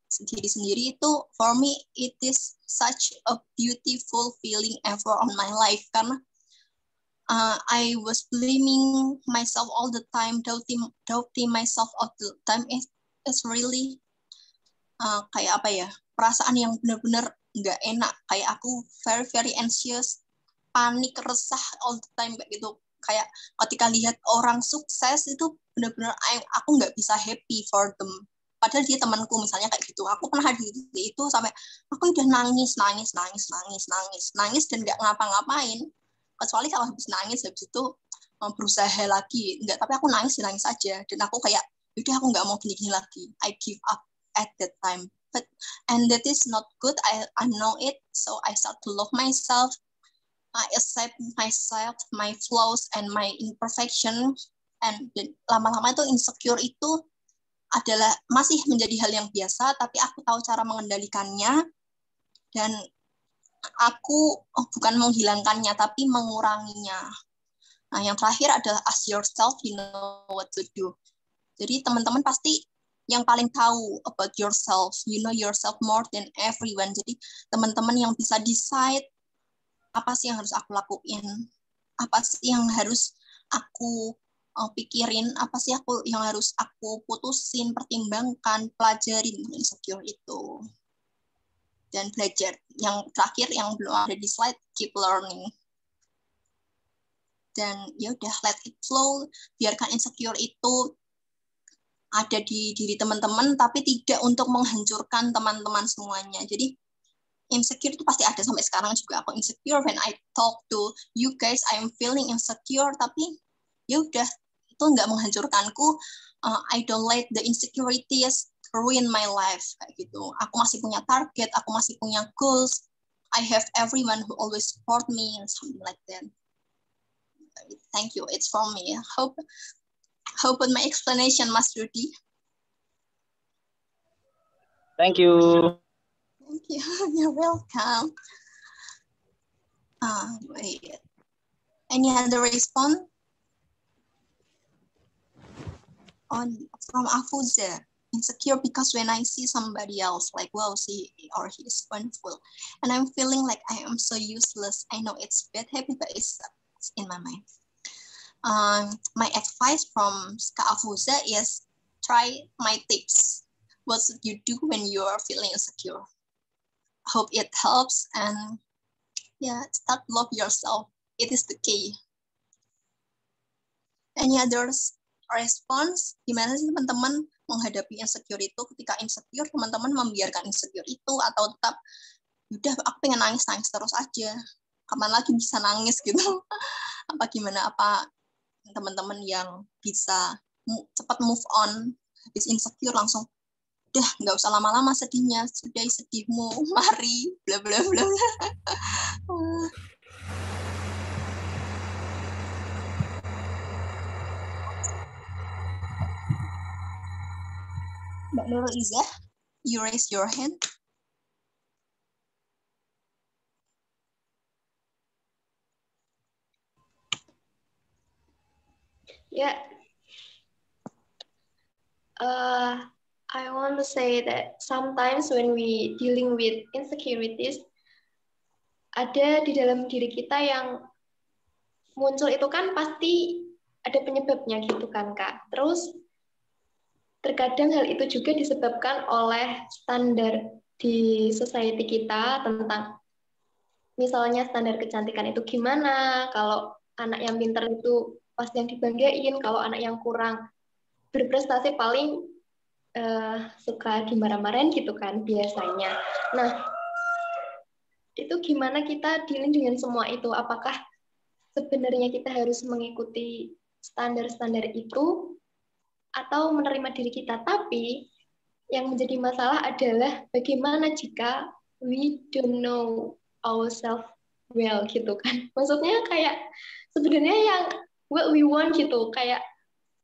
sendiri, itu for me it is such a beautiful feeling ever on my life. Karena I was blaming myself all the time, doubting myself all the time. It's really kayak apa ya, perasaan yang benar-benar nggak enak. Kayak aku very very anxious, panik, resah all the time kayak gitu. Kayak ketika lihat orang sukses itu benar-benar aku nggak bisa happy for them. Padahal dia temanku misalnya kayak gitu. Aku pernah di itu sampai aku udah nangis dan nggak ngapa-ngapain. Kecuali kalau habis nangis, habis itu berusaha lagi. Enggak, tapi aku nangis aja. Dan aku kayak, udah aku nggak mau gini-gini lagi. I give up at that time. And that is not good. I know it. So I start to love myself. I accept myself, my flaws and my imperfection. And lama-lama itu insecure itu adalah masih menjadi hal yang biasa, tapi aku tahu cara mengendalikannya. Dan aku bukan menghilangkannya, tapi menguranginya. Nah, yang terakhir adalah ask yourself, you know what to do. Jadi teman-teman pasti yang paling tahu about yourself, you know yourself more than everyone. Jadi teman-teman yang bisa decide apa sih yang harus aku lakuin, apa sih yang harus aku pikirin, apa sih yang harus aku putusin, pertimbangkan, pelajarin insecure itu. Dan belajar. Yang terakhir yang belum ada di slide, keep learning. Dan ya udah, let it flow, biarkan insecure itu ada di diri teman-teman, tapi tidak untuk menghancurkan teman-teman semuanya. Jadi insecure itu pasti ada, sampai sekarang juga aku insecure. When I talk to you guys, I am feeling insecure, tapi ya udah, itu nggak menghancurkanku. I don't let the insecurities ruin my life kayak gitu. Aku masih punya target, aku masih punya goals. I have everyone who always support me and something like that. Thank you. It's from me. Hope with my explanation, Mas Rudy. Thank you. Thank you. You're welcome. Wait. Any other response? from Afuza. Insecure because when I see somebody else, like, wow, she or he is wonderful, and I'm feeling like I am so useless. I know it's bad habit, but it's in my mind. My advice from Ska Afuza is try my tips. What should you do when you are feeling insecure? Hope it helps, and yeah, start love yourself. It is the key. Any other response? Gimana sih teman-teman menghadapi insecure itu? Ketika insecure, teman-teman membiarkan insecure itu atau tetap, udah aku pengen nangis terus aja. Kapan lagi bisa nangis gitu? Apa gimana? Apa teman-teman yang bisa cepat move on habis insecure langsung udah nggak usah lama-lama sedihnya, sudah sedihmu, mari bla bla bla. Mbak Nurul Izzah, you raise your hand. Yeah. I want to say that sometimes when we dealing with insecurities, ada di dalam diri kita yang muncul itu kan pasti ada penyebabnya gitu kan Kak. Terus terkadang hal itu juga disebabkan oleh standar di society kita tentang misalnya standar kecantikan itu gimana, kalau anak yang pintar itu pasti yang dibanggain, kalau anak yang kurang berprestasi paling suka dimarah-marahin gitu kan biasanya. Nah, itu gimana kita dealing dengan semua itu? Apakah sebenarnya kita harus mengikuti standar-standar itu atau menerima diri kita? Tapi yang menjadi masalah adalah bagaimana jika we don't know ourselves well gitu kan. Maksudnya kayak sebenarnya yang what we want gitu, kayak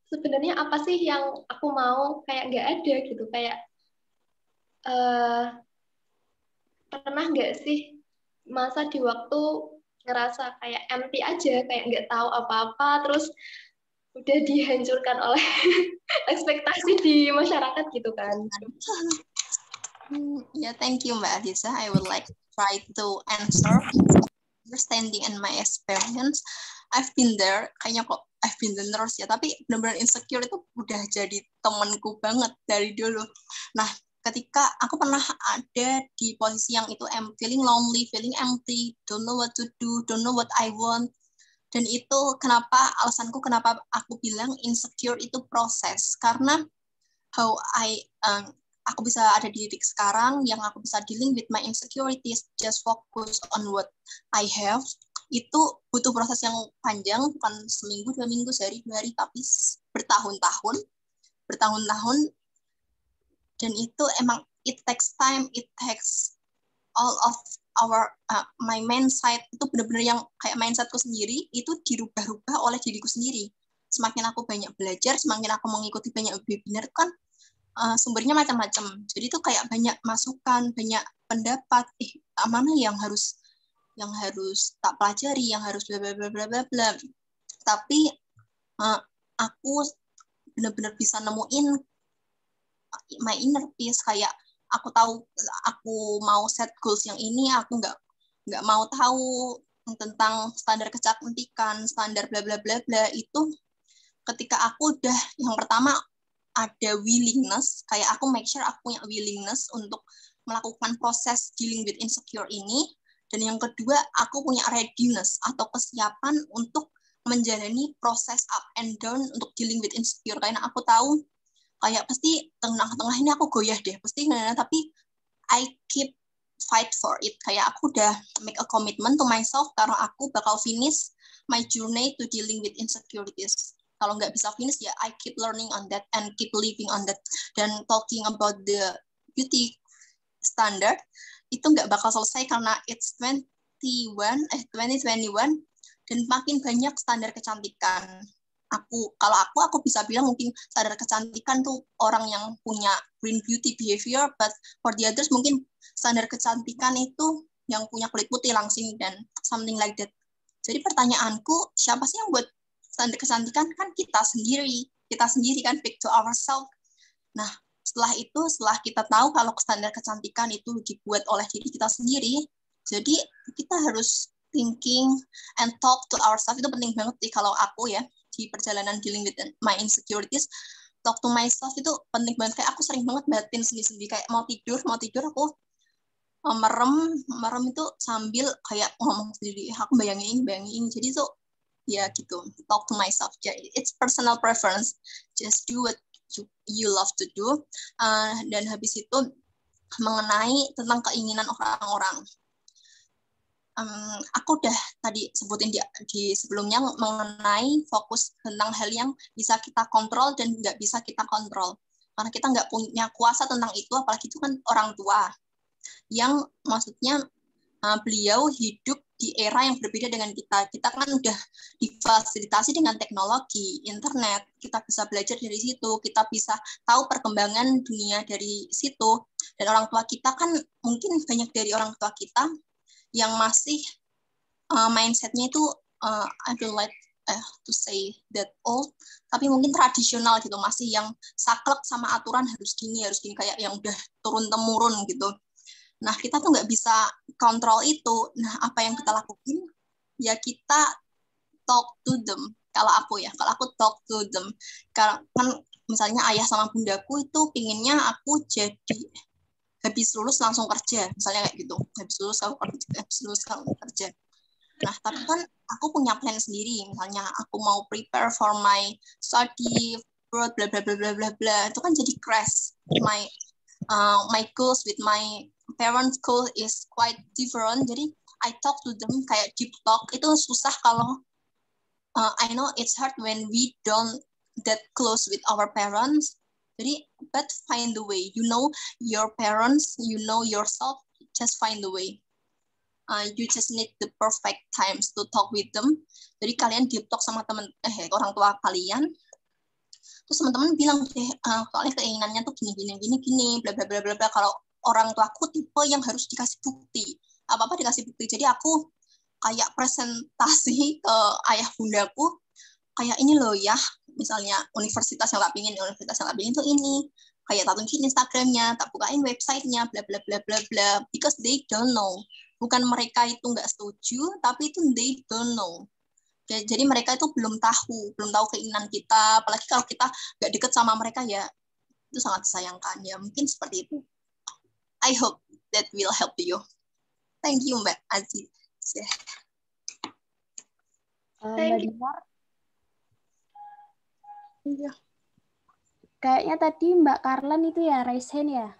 sebenarnya apa sih yang aku mau, kayak nggak ada gitu, kayak pernah nggak sih masa di waktu ngerasa kayak empty aja, kayak nggak tahu apa-apa, terus udah dihancurkan oleh ekspektasi di masyarakat gitu kan. Yeah, thank you Mbak Adisa. I would like to try to answer understanding and my experience. I've been there, kayaknya kok I've been there terus ya, tapi benar-benar insecure itu udah jadi temanku banget dari dulu. Nah, ketika aku pernah ada di posisi yang itu, I'm feeling lonely, feeling empty, don't know what to do, don't know what I want. Dan itu alasanku kenapa aku bilang insecure itu proses, karena how aku bisa ada di titik sekarang yang aku bisa dealing with my insecurities, just focus on what I have, itu butuh proses yang panjang, bukan seminggu, 2 minggu, sehari, 2 hari, tapi bertahun-tahun, dan itu emang it takes time, it takes all of our my mindset, itu benar-benar yang kayak mindsetku sendiri itu dirubah-rubah oleh diriku sendiri. Semakin aku banyak belajar, semakin aku mengikuti banyak webinar kan, sumbernya macam-macam. Jadi itu kayak banyak masukan, banyak pendapat, mana yang harus tak pelajari, yang harus bla bla bla bla bla bla. Tapi aku benar-benar bisa nemuin my inner peace, kayak aku tahu aku mau set goals yang ini, aku nggak mau tahu tentang standar kecantikan, standar bla bla bla bla. Itu ketika aku udah, yang pertama ada willingness, kayak aku make sure aku punya willingness untuk melakukan proses dealing with insecure ini. Dan yang kedua, aku punya readiness atau kesiapan untuk menjalani proses up and down untuk dealing with insecure. Karena aku tahu kayak pasti tengah-tengah ini aku goyah deh, pasti tapi I keep fight for it. Kayak aku udah make a commitment to myself karena aku bakal finish my journey to dealing with insecurities. Kalau nggak bisa finish ya I keep learning on that and keep living on that. Dan talking about the beauty standard itu nggak bakal selesai karena it's 2021 dan makin banyak standar kecantikan. Kalau aku bisa bilang mungkin standar kecantikan tuh orang yang punya green beauty behavior, but for the others mungkin standar kecantikan itu yang punya kulit putih langsing dan something like that. Jadi pertanyaanku, siapa sih yang buat standar kecantikan? Kan kita sendiri. kita sendiri kan, back to ourselves. Nah, setelah kita tahu kalau standar kecantikan itu dibuat oleh diri kita sendiri, jadi kita harus thinking and talk to ourselves. Itu penting banget sih kalau aku ya, di perjalanan dealing with my insecurities, talk to myself itu penting banget. Kayak aku sering banget batin sendiri-sendiri, kayak mau tidur aku merem itu sambil kayak ngomong sendiri, aku bayangin. Jadi tuh ya gitu, talk to myself. It's personal preference, just do what you love to do. Dan habis itu mengenai tentang keinginan orang-orang, aku udah tadi sebutin di sebelumnya mengenai fokus tentang hal yang bisa kita kontrol dan nggak bisa kita kontrol, karena kita nggak punya kuasa tentang itu, apalagi itu kan orang tua yang maksudnya beliau hidup di era yang berbeda dengan kita. Kita kan udah difasilitasi dengan teknologi, internet, kita bisa belajar dari situ, kita bisa tahu perkembangan dunia dari situ. Dan orang tua kita kan mungkin banyak dari orang tua kita yang masih mindset-nya itu I don't like to say that old, tapi mungkin tradisional gitu, masih yang saklek sama aturan harus gini kayak yang udah turun-temurun gitu. Nah, kita tuh nggak bisa kontrol itu. Nah, apa yang kita lakuin? Ya kita talk to them. Kalau aku talk to them. Karena kan misalnya ayah sama bundaku itu pinginnya aku jadi habis lulus langsung kerja. Misalnya kayak gitu. Habis lulus kalau kerja. Nah, tapi kan aku punya plan sendiri. Misalnya aku mau prepare for my study, bla bla bla bla bla bla. Itu kan jadi crash. My goals with my parents' goal is quite different. Jadi I talk to them kayak deep talk. Itu susah kalau I know it's hard when we don't that close with our parents. Jadi but find the way. You know your parents, you know yourself. Just find the way. You just need the perfect times to talk with them. Jadi kalian deep talk sama orang tua kalian. Terus teman-teman bilang deh, soalnya keinginannya tuh gini, bla bla bla bla bla. Kalau orang tuaku tipe yang harus dikasih bukti, apa-apa dikasih bukti. Jadi aku kayak presentasi ke ayah bundaku, kayak ini loh ya, misalnya universitas yang tak pingin itu ini, kayak tak tunjukin Instagramnya, tak bukain websitenya, bla bla bla bla bla, because they don't know. Bukan mereka itu nggak setuju, tapi itu they don't know. Ya, jadi mereka itu belum tahu keinginan kita, apalagi kalau kita nggak deket sama mereka, ya itu sangat disayangkan. Ya mungkin seperti itu. I hope that will help you. Thank you, Mbak Aziz. Mbak Dinar. Iya. Kayaknya tadi Mbak Karlan itu ya raise hand ya.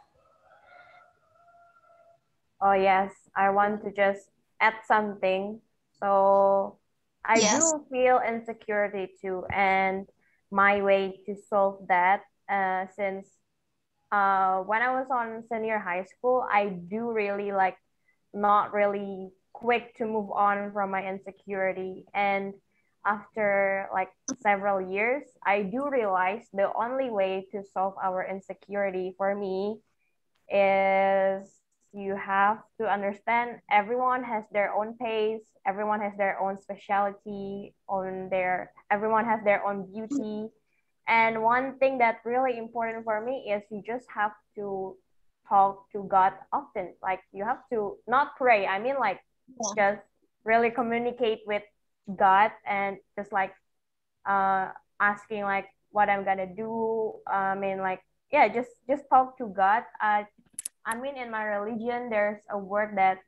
Oh yes, I want to just add something. So I do feel insecurity too, and my way to solve that, since when I was on senior high school, I do really not really quick to move on from my insecurity, and after several years, I do realize the only way to solve our insecurity for me is you have to understand everyone has their own pace, everyone has their own specialty, everyone has their own beauty. And one thing that's really important for me is you just have to talk to God often. Like you have to not pray, I mean just really communicate with God and just asking what I'm gonna do. I mean just talk to God. I mean, in my religion, there's a word that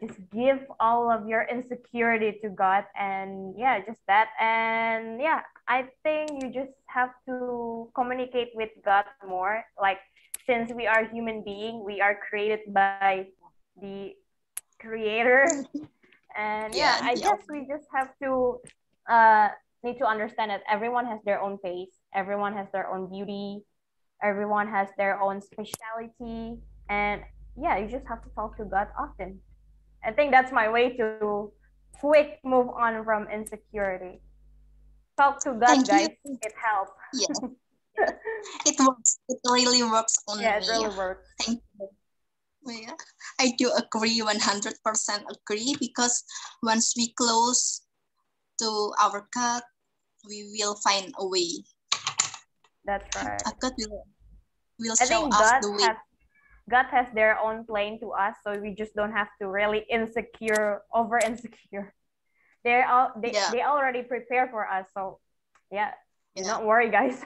just give all of your insecurity to God, and just that. And I think you just have to communicate with God more. Since we are human beings, we are created by the Creator, and I guess we just have to need to understand that everyone has their own pace, everyone has their own beauty, everyone has their own speciality. And you just have to talk to God often. I think that's my way to quick move on from insecurity. Talk to God, guys. It helps. Yeah. It works. It really works on me. Yeah, it really works. Thank you. Yeah. I do agree, 100% agree, because once we close to our God, we will find a way. That's right. God will I show think us the way. God has their own plan to us, so we just don't have to really over insecure. They already prepare for us, so yeah. Do not worry, guys.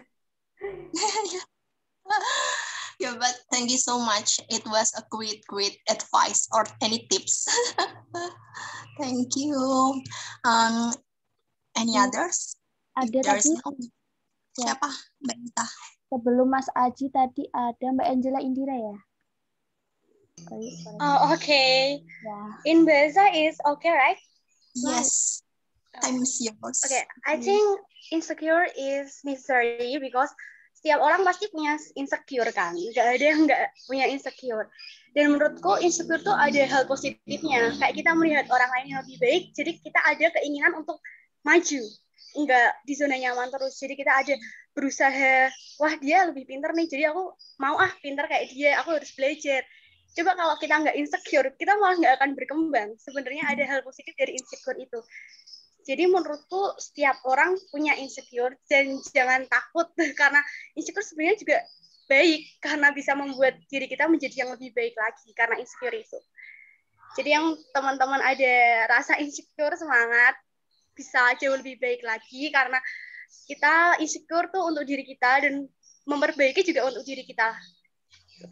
Yeah, but thank you so much. It was a great advice or any tips. Thank you. Any others? Ada tadi. Siapa? Mbak Ita. Sebelum Mas Aji tadi ada Mbak Angela Indira ya. Oh, okay. Yeah. In bahasa is okay, right? Yes. Time is yours. Okay, I think insecure is necessary because setiap orang pasti punya insecure kan. Gak ada yang gak punya insecure. Dan menurutku insecure tuh ada hal positifnya. Kayak kita melihat orang lain yang lebih baik, jadi kita ada keinginan untuk maju. Enggak di zona nyaman terus. Jadi kita ada berusaha, wah dia lebih pintar nih, jadi aku mau pintar kayak dia, aku harus belajar. Coba kalau kita nggak insecure, kita malah nggak akan berkembang. Sebenarnya ada hal positif dari insecure itu. Jadi menurutku setiap orang punya insecure dan jangan takut karena insecure sebenarnya juga baik karena bisa membuat diri kita menjadi yang lebih baik lagi karena insecure itu. Jadi yang teman-teman ada rasa insecure, semangat, bisa jauh lebih baik lagi karena kita insecure tuh untuk diri kita dan memperbaiki juga untuk diri kita.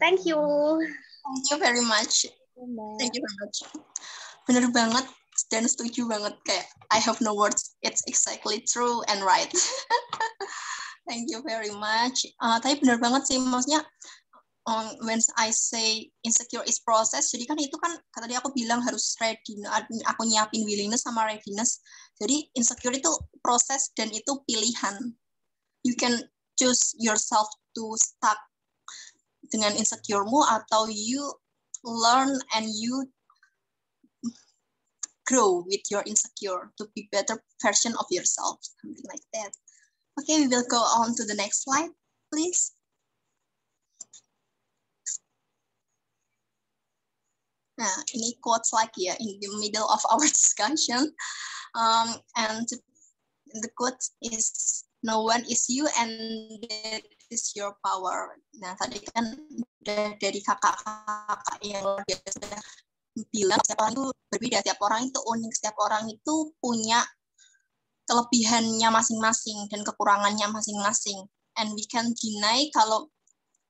Thank you. Thank you very much. Thank you very much. Bener banget. Dan setuju banget, kayak I have no words, it's exactly true and right. Thank you very much. Tapi benar banget sih, maksudnya when I say insecure is process, jadi kan itu kan tadi aku bilang harus ready, aku nyiapin willingness sama readiness. Jadi insecure itu proses dan itu pilihan. You can choose yourself to stuck dengan insecure-mu atau you learn and you grow with your insecure to be better version of yourself, something like that. Okay, we will go on to the next slide, please. Nah, ini quotes lagi ya in the middle of our discussion, and the quote is "No one is you and that is your power." Nah, tadi kan dari kakak-kakak yang luar biasa bilang setiap orang itu berbeda, setiap orang itu unik, setiap orang itu punya kelebihannya masing-masing dan kekurangannya masing-masing. And we can deny kalau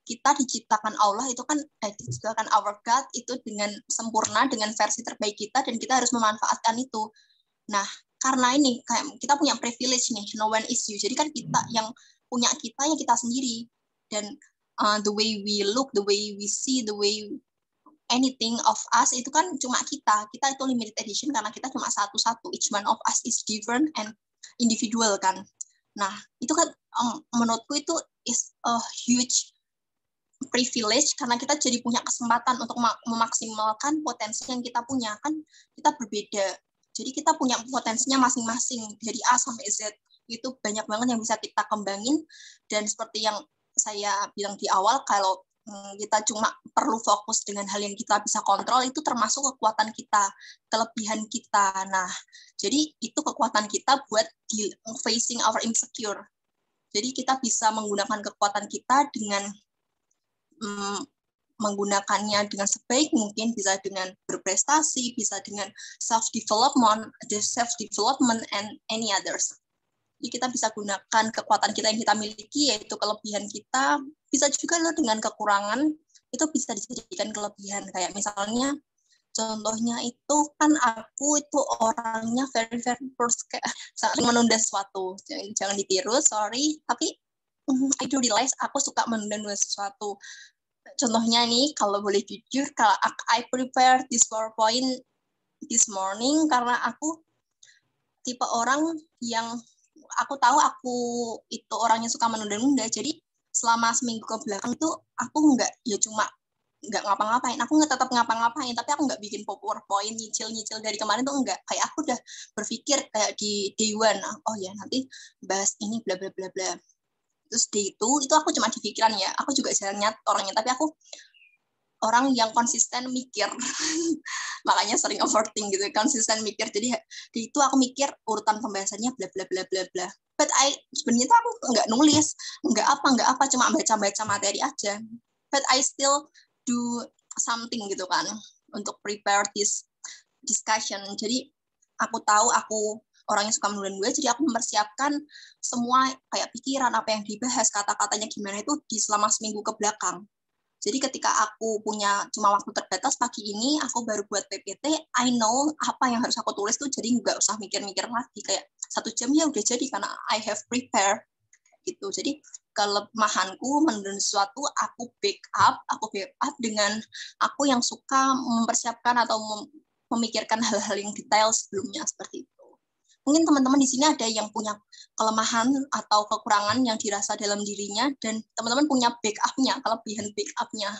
kita diciptakan Allah itu kan diciptakan our God itu dengan sempurna, dengan versi terbaik kita, dan kita harus memanfaatkan itu. Nah, karena ini kayak kita punya privilege nih, no one is you. Jadi kan kita yang punya kita ya kita sendiri. Dan the way we look, the way we see, the way anything of us itu kan cuma kita itu limited edition karena kita cuma satu-satu, each one of us is different and individual kan. Nah itu kan menurutku itu is a huge privilege karena kita jadi punya kesempatan untuk memaksimalkan potensi yang kita punya. Kan kita berbeda, jadi kita punya potensinya masing-masing dari A sampai Z, itu banyak banget yang bisa kita kembangin. Dan seperti yang saya bilang di awal, kalau kita cuma perlu fokus dengan hal yang kita bisa kontrol, itu termasuk kekuatan kita, kelebihan kita. Nah, jadi itu kekuatan kita buat facing our insecure. Jadi kita bisa menggunakan kekuatan kita dengan menggunakannya dengan sebaik mungkin, bisa dengan berprestasi, bisa dengan self-development and any others. Jadi kita bisa gunakan kekuatan kita yang kita miliki, yaitu kelebihan kita, bisa juga loh dengan kekurangan, itu bisa dijadikan kelebihan. Kayak misalnya, contohnya itu kan aku itu orangnya very first, sering menunda sesuatu. Jangan ditiru, sorry. Tapi I do realize aku suka menunda sesuatu. Contohnya nih, kalau boleh jujur, kalau I prepare this PowerPoint this morning karena aku tipe orang yang aku tahu aku itu orangnya suka menunda-nunda. Jadi selama seminggu ke belakang itu aku nggak ngapa-ngapain. Aku nggak tetap ngapa-ngapain, tapi aku nggak bikin PowerPoint nyicil dari kemarin tuh enggak. Kayak aku udah berpikir kayak di day one, oh ya nanti bahas ini bla bla bla bla. Terus day itu aku cuma di pikiran ya. Aku juga jarang nyat orangnya, tapi aku orang yang konsisten mikir. Makanya sering overthink gitu, konsisten mikir. Jadi di itu aku mikir urutan pembahasannya bla bla bla bla bla. But sebenarnya aku nggak nulis, nggak apa, cuma baca materi aja. But I still do something gitu kan untuk prepare this discussion. Jadi aku tahu aku orang yang suka menunda, jadi aku mempersiapkan semua kayak pikiran apa yang dibahas, kata-katanya gimana itu di selama seminggu ke belakang. Jadi ketika aku punya cuma waktu terbatas pagi ini, aku baru buat PPT, I know apa yang harus aku tulis tuh, jadi nggak usah mikir-mikir lagi, kayak 1 jam ya udah jadi karena I have prepare gitu. Jadi kelemahanku menurut sesuatu aku backup dengan aku yang suka mempersiapkan atau memikirkan hal-hal yang detail sebelumnya seperti itu. Mungkin teman-teman di sini ada yang punya kelemahan atau kekurangan yang dirasa dalam dirinya, dan teman-teman punya backup-nya, kelebihan backup-nya.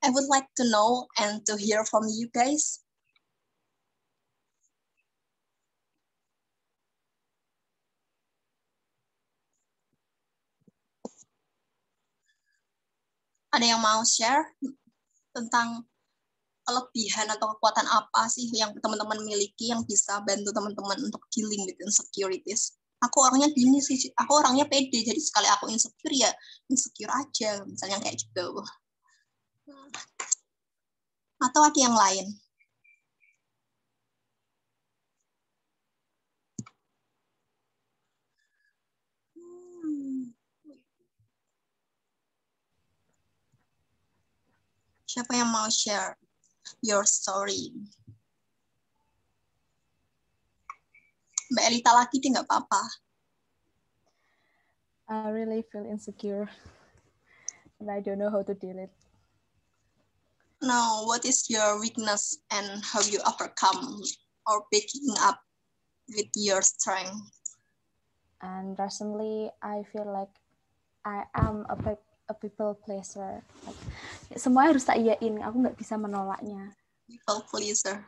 I would like to know and to hear from you guys. Ada yang mau share tentang kelebihan atau kekuatan apa sih yang teman-teman miliki yang bisa bantu teman-teman untuk dealing with insecurities? Aku orangnya gini sih, aku orangnya pede, jadi sekali aku insecure ya insecure aja, misalnya kayak gitu. Atau ada yang lain? Siapa yang mau share your story? Mbak Elita lagi deh, nggak apa-apa. I really feel insecure and I don't know how to deal it. Now, what is your weakness and how you overcome or picking up with your strength? And recently, I feel like I am a people pleaser. Like, semua harus tak iyain, aku nggak bisa menolaknya. People pleaser.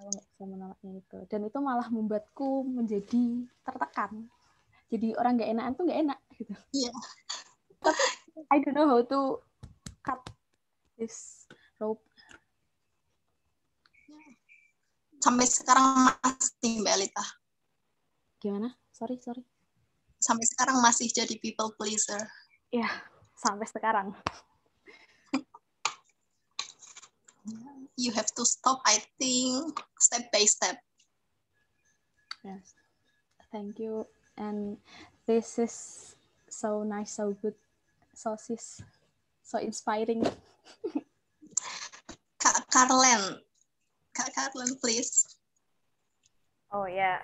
Aku nggak bisa menolaknya itu. Dan itu malah membuatku menjadi tertekan. Jadi orang nggak enakan tuh nggak enak gitu. Iya. Tapi I don't know how to cut this rope. Sampai sekarang masih Mbak Elita. Gimana? Sorry. Sampai sekarang masih jadi people pleaser. Ya, sampai sekarang. You have to stop, I think, step by step. Yes. Thank you. And this is so nice, so good, so inspiring. Kak Carlen, please. Oh yeah.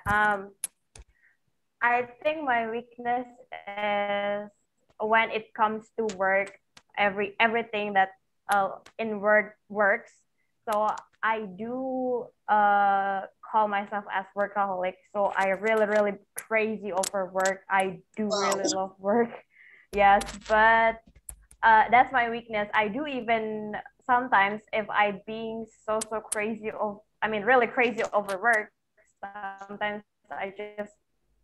I think my weakness is when it comes to work, everything that in work works. So I do call myself as workaholic. So I really crazy over work. I do really love work. Yes, but that's my weakness. I do even sometimes if I being so crazy really crazy over work, sometimes I just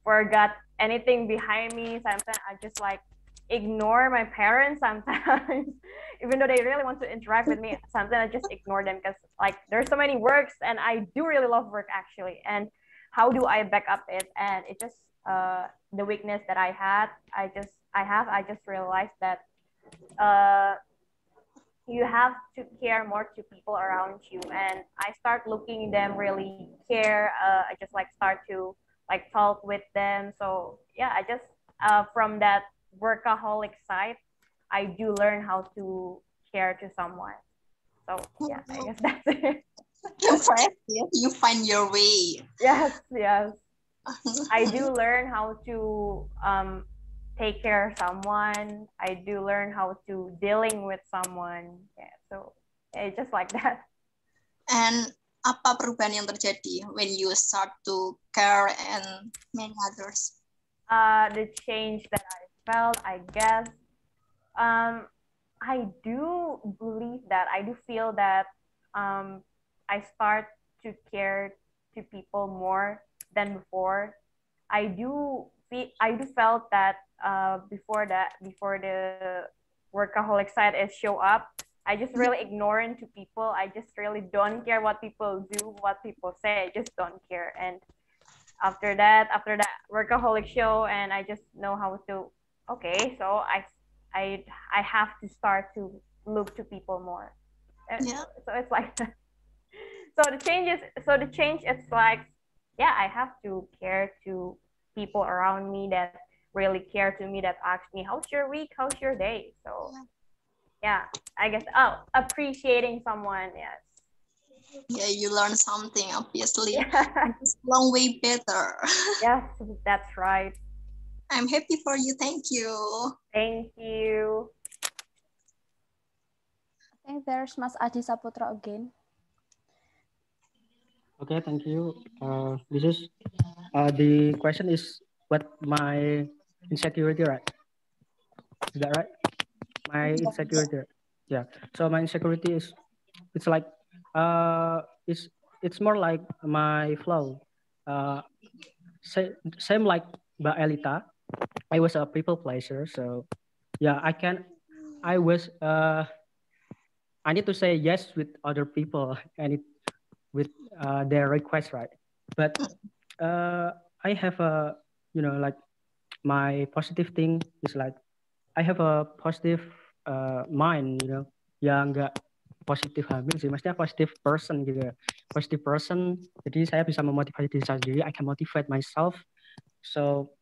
forgot anything behind me. Sometimes I just like ignore my parents sometimes even though they really want to interact with me. Sometimes I just ignore them because like there's so many works and I do really love work actually. And how do I back up it? And it just the weakness that I just realized that you have to care more to people around you. And I start looking them really care. I just like start to like talk with them. So yeah, I just from that workaholic side, I do learn how to care to someone. So yeah, I guess that's it. Impressive. You find your way. Yes. I do learn how to take care of someone. I do learn how to dealing with someone. Yeah, so it's just like that. And apa perubahan yang terjadi when you start to care and many others? The change that I felt, I guess, I do believe that I do feel that I start to care to people more than before. I do felt that before the workaholic side is show up, I just really ignorant to people. I just really don't care what people do, what people say. I just don't care. And after that workaholic show, and I just know how to. Okay, so I have to start to look to people more. Yeah. So it's like, so the change, it's like, yeah, I have to care to people around me that really care to me, that ask me, how's your week, how's your day? So yeah, I guess, appreciating someone, yes. Yeah, you learn something, obviously. It's a long way better. Yes, that's right. I'm happy for you. Thank you. Thank you. I think there's Mas Adi Saputra again. Okay, thank you. This is the question is what my insecurity, right? Is that right? My insecurity. Yeah. So my insecurity is, it's like it's more like my flow. Same like Mbak Elita. I was a people pleaser, so yeah, I need to say yes with other people and with their request, right? But I have a, like, my positive thing is like I have a positive mind, yang enggak positif hamil sih, maksudnya positive person gitu ya. Positive person, jadi saya bisa memotivasi diri saya sendiri, I can motivate myself. So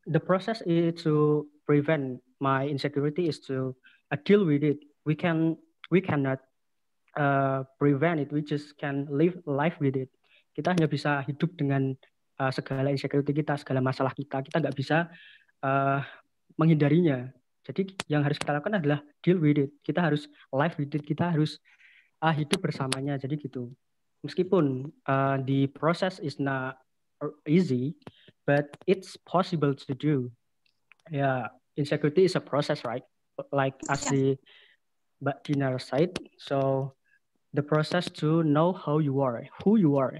the process is to prevent my insecurity is to deal with it. We cannot prevent it, we just can live life with it. Kita hanya bisa hidup dengan segala insecurity kita, segala masalah kita nggak bisa menghindarinya. Jadi yang harus kita lakukan adalah deal with it. Kita harus live with it, kita harus hidup bersamanya. Jadi gitu. Meskipun the process is not easy, but it's possible to do. Yeah, insecurity is a process, right? Like as the Mbak Dinar said. So the process to know how you are, who you are.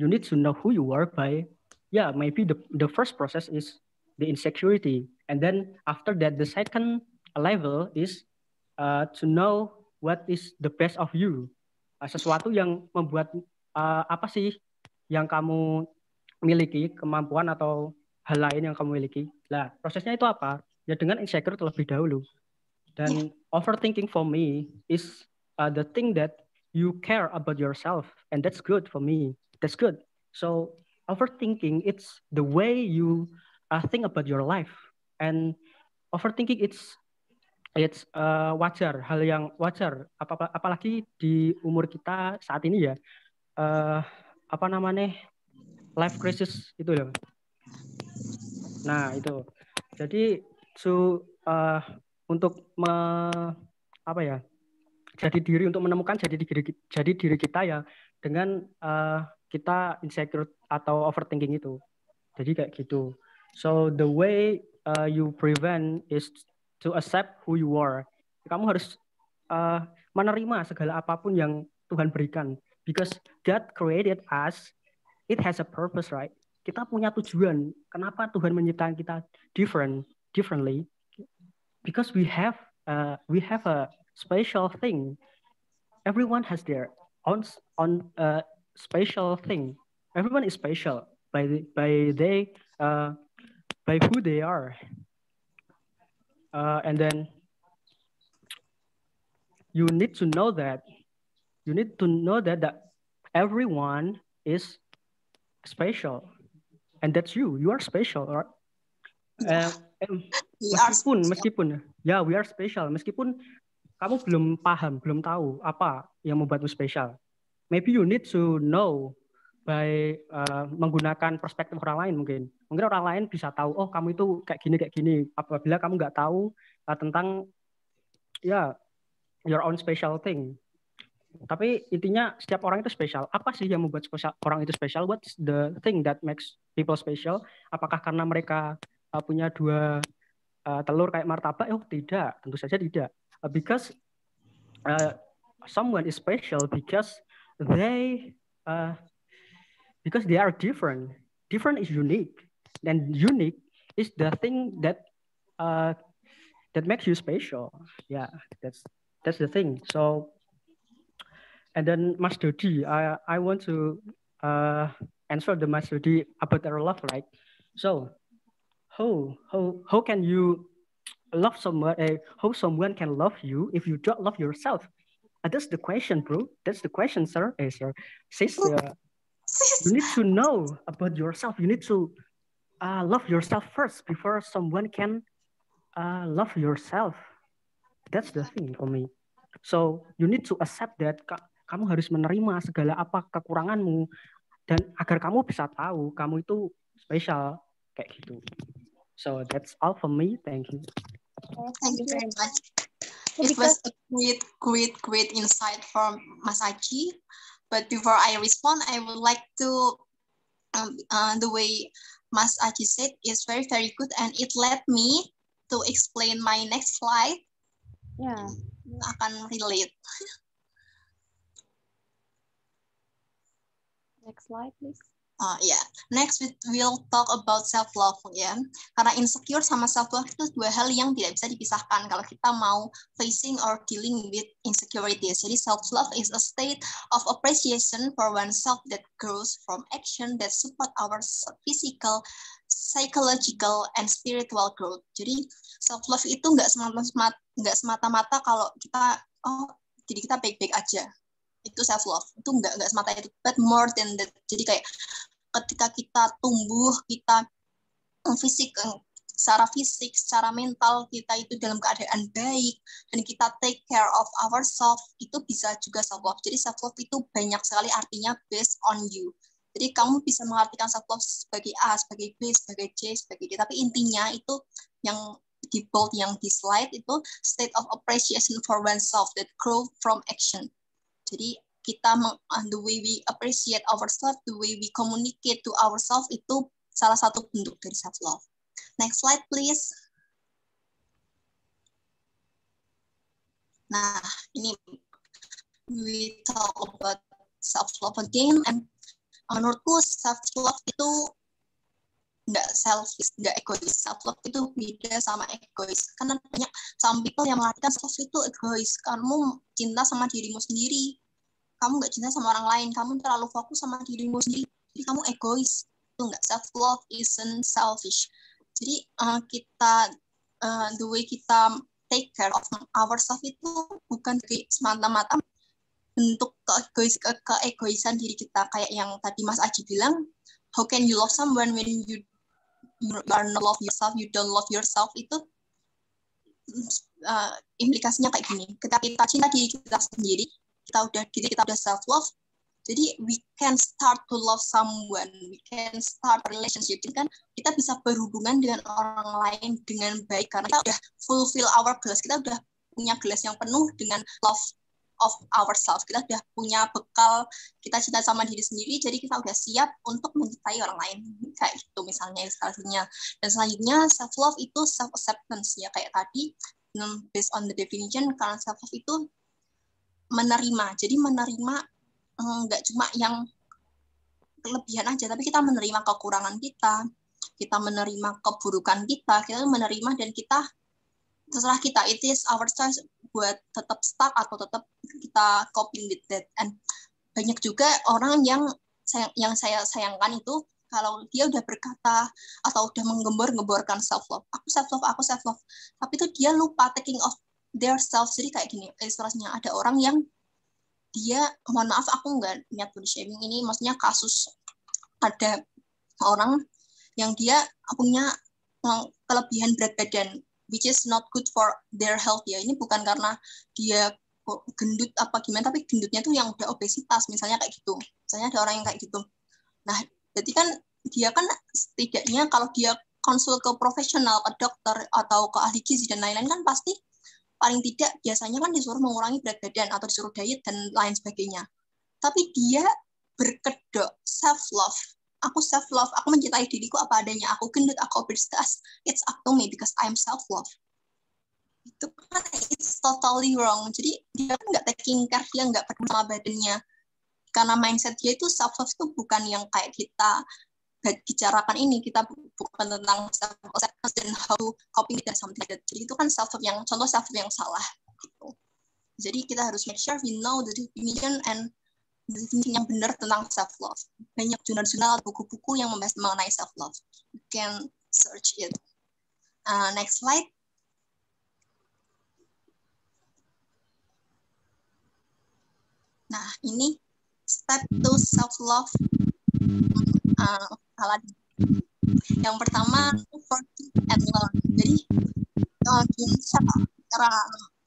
You need to know who you are by, maybe the first process is the insecurity. And then after that, the second level is to know what is the best of you. Sesuatu yang membuat apa sih yang kamu miliki, kemampuan atau hal lain yang kamu miliki. Nah, prosesnya itu apa? Ya dengan insecure terlebih dahulu. Dan overthinking for me is the thing that you care about yourself, and that's good for me. That's good. So overthinking, it's the way you think about your life, and overthinking it's wajar, hal yang wajar. Apalagi di umur kita saat ini ya, apa namanya, life crisis itu loh. Nah itu, jadi untuk menemukan jadi diri kita ya dengan kita insecure atau overthinking itu. Jadi kayak gitu. So the way you prevent is to accept who you are. Kamu harus menerima segala apapun yang Tuhan berikan, because God created us. It has a purpose, right? Kita punya tujuan. Kenapa Tuhan menciptakan kita differently? Because we have a special thing. Everyone has their own special thing. Everyone is special by who they are. And then you need to know that everyone is special, and that's you. You are special, right? Meskipun we are special. Meskipun kamu belum paham, belum tahu apa yang membuatmu spesial. Maybe you need to know by menggunakan perspektif orang lain mungkin. Mungkin orang lain bisa tahu, oh kamu itu kayak gini. Apabila kamu nggak tahu tentang your own special thing. Tapi intinya setiap orang itu spesial. Apa sih yang membuat orang itu spesial? What's the thing that makes people special? Apakah karena mereka punya 2 telur kayak martabak? Oh tidak, tentu saja tidak. Because someone is special because they are different. Different is unique, and unique is the thing that makes you special. Yeah, That's the thing. So, and then Mas Dodi, I want to answer the Mas Dodi about our love, right? So, how can you love someone? How someone can love you if you don't love yourself? That's the question, bro. That's the question, sir. Sir, sis, you need to know about yourself. You need to love yourself first before someone can love yourself. That's the thing for me. So you need to accept that kamu harus menerima segala apa kekuranganmu dan agar kamu bisa tahu kamu itu spesial kayak gitu. So that's all for me. Thank you. Thank you very much. It was a great insight from Mas Aji. But before I respond, I would like to the way Mas Aji said is very good, and it led me to explain my next slide. Yeah. Akan relate. Next slide, please. Yeah. Next we'll talk about self-love ya. Karena insecure sama self-love itu dua hal yang tidak bisa dipisahkan kalau kita mau facing or dealing with insecurities. Jadi self-love is a state of appreciation for oneself that grows from action that support our physical, psychological, and spiritual growth. Jadi self-love itu nggak semata-mata kalau kita jadi kita baik-baik aja. Itu self love, itu enggak semata itu, but more than that. Jadi kayak ketika kita tumbuh, kita secara fisik, secara mental kita itu dalam keadaan baik dan kita take care of ourselves, itu bisa juga self love. Jadi self love itu banyak sekali artinya based on you. Jadi kamu bisa mengartikan self love sebagai A, sebagai B, sebagai C, sebagai D, tapi intinya itu yang di bold, yang di slide itu state of appreciation for oneself that grow from action. Jadi kita the way we appreciate ourselves, the way we communicate to ourselves itu salah satu bentuk dari self love. Next slide please. Nah, ini we talk about self love again, and menurutku self love itu nggak selfish, nggak egois. Self love itu beda sama egois. Karena banyak some people yang mengartikan self love itu egois. Kamu cinta sama dirimu sendiri. Kamu nggak cinta sama orang lain, kamu terlalu fokus sama dirimu sendiri, jadi kamu egois. Itu nggak, self love isn't selfish. Jadi kita the way kita take care of ourselves itu bukan semata-mata bentuk keegoisan diri kita, kayak yang tadi Mas Aji bilang, how can you love someone when you are not love yourself, you don't love yourself, itu implikasinya kayak gini. Ketika kita cinta diri kita sendiri, kita udah self love, jadi we can start to love someone, we can start a relationship. Jadi kan kita bisa berhubungan dengan orang lain dengan baik karena kita udah fulfill our gelas, kita udah punya gelas yang penuh dengan love of ourselves, kita udah punya bekal, kita cinta sama diri sendiri, jadi kita udah siap untuk mencintai orang lain, kayak gitu misalnya ilustrasinya. Dan selanjutnya self love itu self acceptance ya, kayak tadi based on the definition, karena self love itu menerima. Jadi menerima nggak cuma yang kelebihan aja, tapi kita menerima kekurangan kita menerima keburukan kita menerima, dan kita terserah kita, it is our choice buat tetap stuck atau tetap kita coping with that. And banyak juga orang yang saya sayangkan itu kalau dia udah berkata atau udah menggembor-gemborkan self love, aku self love, tapi itu dia lupa taking of their self. Jadi kayak gini ilustrasinya, ada orang yang dia, mohon maaf aku nggak niat body shaming ini, maksudnya kasus ada orang yang dia punya kelebihan berat badan which is not good for their health ya. Ini bukan karena dia gendut apa gimana, tapi gendutnya tuh yang udah obesitas misalnya kayak gitu. Misalnya ada orang yang kayak gitu. Nah, berarti kan dia kan setidaknya kalau dia konsul ke profesional, ke dokter atau ke ahli gizi dan lain-lain kan pasti paling tidak biasanya kan disuruh mengurangi berat badan atau disuruh diet dan lain sebagainya. Tapi dia berkedok self love. Aku self love, aku mencintai diriku apa adanya. Aku gendut, aku obesitas, it's up to me because I'm self love. Itu kan it's totally wrong. Jadi dia kan nggak taking care, dia nggak peduli sama badannya. Karena mindset dia itu self love itu bukan yang kayak kita bicarakan ini, kita bukan tentang self acceptance dan how coping with something like that. Jadi itu kan self love yang contoh self love yang salah gitu. Jadi kita harus make sure we know the definition and definisi yang benar tentang self love. Banyak jurnal-jurnal atau buku-buku yang membahas mengenai self love. You can search it. Next slide. Nah, ini step to self love ala yang pertama forgive and learn. Jadi cara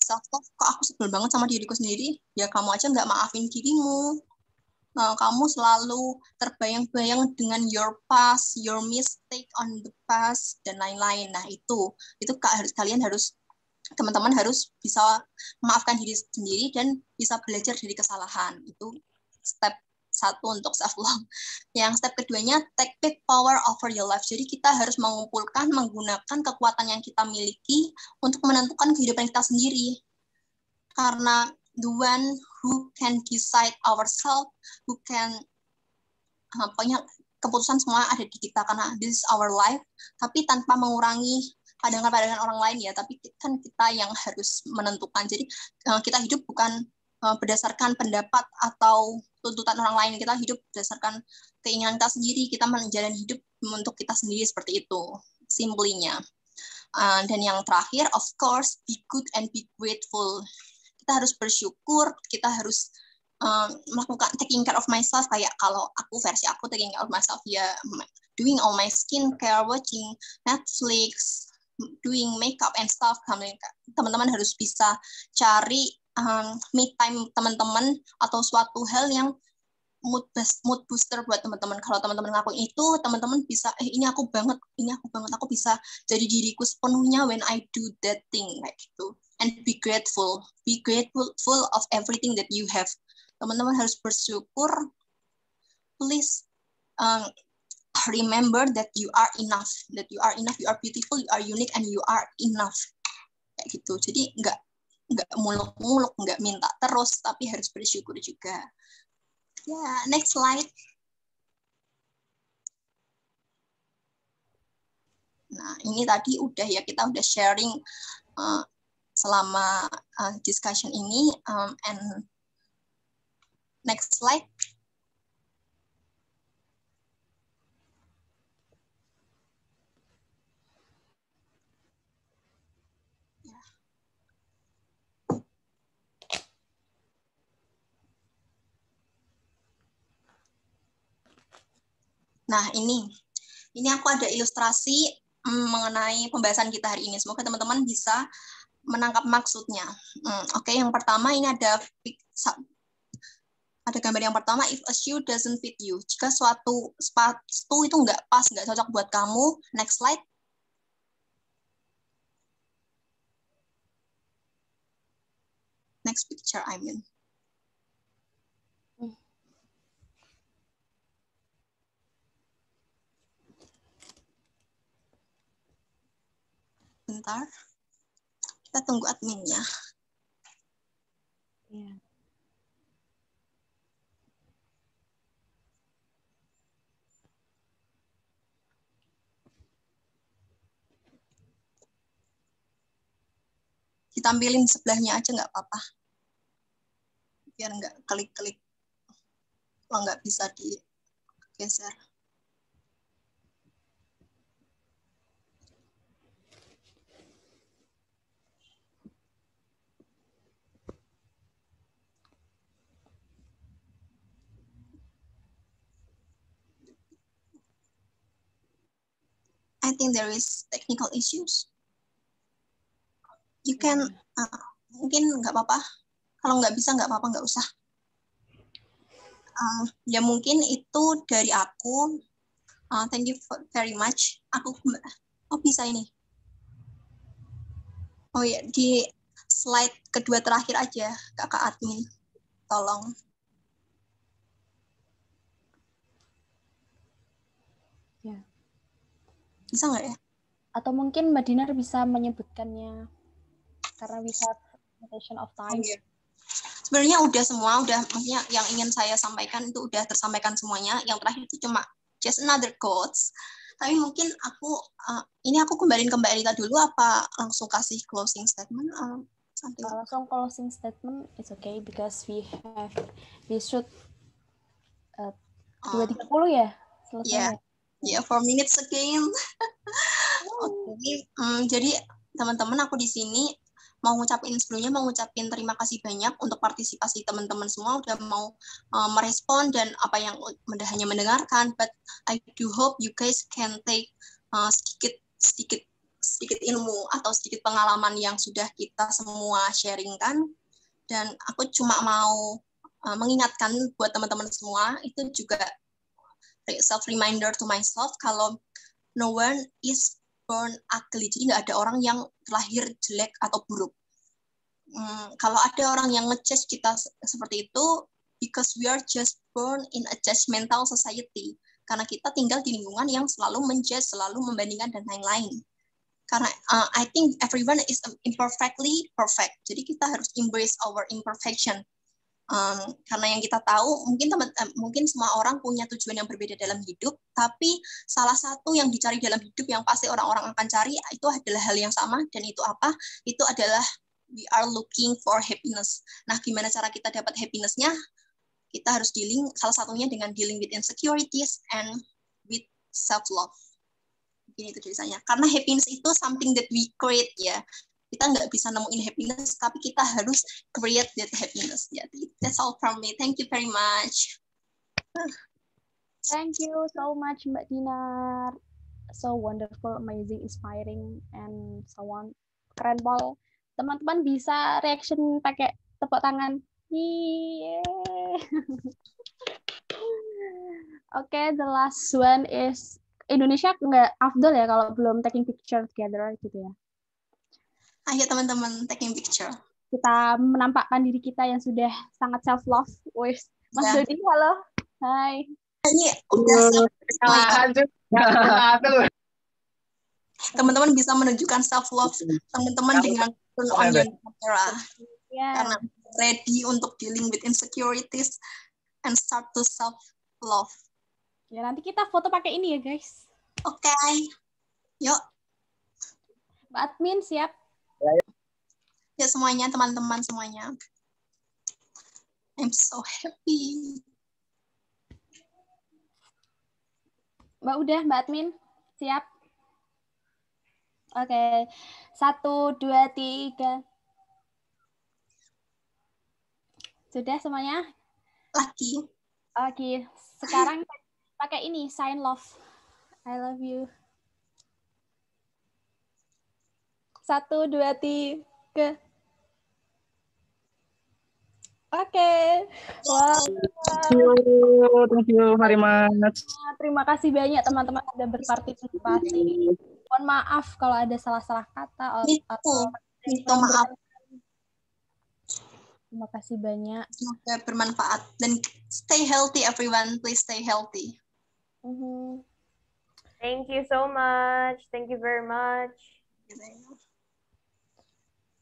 self love, kok aku sebel banget sama diriku sendiri, ya kamu aja nggak maafin dirimu. Kamu selalu terbayang-bayang dengan your past, your mistake on the past, dan lain-lain. Nah, itu kalian harus, teman-teman harus bisa memaafkan diri sendiri dan bisa belajar dari kesalahan. Itu step 1 untuk self love. Yang step keduanya, take back power over your life. Jadi kita harus menggunakan kekuatan yang kita miliki untuk menentukan kehidupan kita sendiri. Karena the one who can decide ourselves, who can, pokoknya keputusan semua ada di kita karena this is our life, tapi tanpa mengurangi pandangan-pandangan orang lain ya, tapi kan kita yang harus menentukan. Jadi kita hidup bukan berdasarkan pendapat atau tuntutan orang lain, kita hidup berdasarkan keinginan kita sendiri, kita menjalani hidup untuk kita sendiri, seperti itu simply-nya. Dan yang terakhir, of course, be good and be grateful. Kita harus bersyukur, kita harus melakukan taking care of myself, kayak kalau versi aku taking care of myself ya doing all my skincare, watching Netflix, doing makeup and stuff. Teman-teman harus bisa cari me time teman-teman atau suatu hal yang mood booster buat teman-teman. Kalau teman-teman ngelakuin itu, teman-teman bisa ini aku banget, aku bisa jadi diriku sepenuhnya when I do that thing, kayak gitu. And be grateful of everything that you have. Teman-teman harus bersyukur. Please remember that you are enough, you are beautiful, you are unique, and you are enough, kayak gitu. Jadi nggak muluk-muluk, nggak minta terus, tapi harus bersyukur juga. Ya, next slide. Nah, ini tadi kita udah sharing selama discussion ini, and next slide. Nah, ini aku ada ilustrasi mengenai pembahasan kita hari ini. Semoga teman-teman bisa menangkap maksudnya. Oke, yang pertama ini ada gambar yang pertama, if a shoe doesn't fit you. Jika suatu sepatu itu nggak pas, nggak cocok buat kamu. Next slide. Next picture, I mean. Bentar, kita tunggu adminnya. Yeah. Ditampilin sebelahnya aja nggak apa-apa, biar nggak klik-klik, kalau nggak bisa digeser. I think there is technical issues. You can, mungkin nggak apa-apa. Kalau nggak bisa, nggak apa-apa, nggak usah. Ya mungkin itu dari aku. Thank you very much. Bisa ini. Oh ya, di slide kedua terakhir aja, kakak admin. Tolong. Ya. Bisa nggak ya? Atau mungkin Mbak Dinar bisa menyebutkannya karena we have limitation of time. Oh, yeah. Sebenarnya maksudnya yang ingin saya sampaikan itu udah tersampaikan semuanya. Yang terakhir itu cuma just another quotes. Tapi mungkin aku kembaliin ke Mbak Elita dulu, apa langsung kasih closing statement? Langsung closing statement, it's okay because we should 2:30 ya selesai. Yeah, 4 minutes again. Jadi teman-teman, aku di sini sebelumnya mau ngucapin terima kasih banyak untuk partisipasi teman-teman semua udah mau merespon dan apa yang hanya mendengarkan. But I do hope you guys can take sedikit ilmu atau sedikit pengalaman yang sudah kita semua sharingkan. Dan aku cuma mau mengingatkan buat teman-teman semua, itu juga self reminder to myself kalau no one is born ugly. Jadi nggak ada orang yang terlahir jelek atau buruk. Kalau ada orang yang nge-judge kita seperti itu, because we are just born in a judgmental society. Karena kita tinggal di lingkungan yang selalu menjudge, selalu membandingkan dan lain-lain. Karena I think everyone is imperfectly perfect. Jadi kita harus embrace our imperfection. Karena yang kita tahu, mungkin semua orang punya tujuan yang berbeda dalam hidup, tapi salah satu yang dicari dalam hidup yang pasti orang-orang akan cari itu adalah hal yang sama, dan itu apa? Itu adalah we are looking for happiness. Nah, gimana cara kita dapat happiness-nya? Kita harus salah satunya dengan dealing with insecurities and with self-love. Begini itu tulisannya. Karena happiness itu something that we create, ya. Kita nggak bisa nemuin happiness, tapi kita harus create that happiness. Ya, that's all from me. Thank you very much. Thank you so much, Mbak Dinar. So wonderful, amazing, inspiring, and so on. Keren Pol. Teman-teman bisa reaction pakai tepuk tangan. Okay, the last one is Indonesia nggak afdol ya kalau belum taking picture together gitu ya. Ayo teman-teman, taking picture. Kita menampakkan diri kita yang sudah sangat self-love. Mas Dodi, halo. Hai. Ini udah teman-teman bisa menunjukkan self-love teman-teman dengan turn on your camera. Karena ready untuk dealing with insecurities and start to self-love. Ya, nanti kita foto pakai ini ya, guys. Oke. Yuk. Mbak Admin, siap? Ya semuanya, teman-teman semuanya. I'm so happy. Mbak Admin, siap? Oke. 1, 2, 3. Sudah semuanya? Lagi. Oke. Sekarang pakai ini, sign love. I love you. 1, 2, 3. Oke. Wow. Thank you very much. Terima kasih banyak teman-teman sudah berpartisipasi. Mohon maaf kalau ada salah-salah kata atau maaf. Terima kasih banyak. Semoga bermanfaat dan stay healthy everyone. Please stay healthy. Thank you so much. Thank you very much.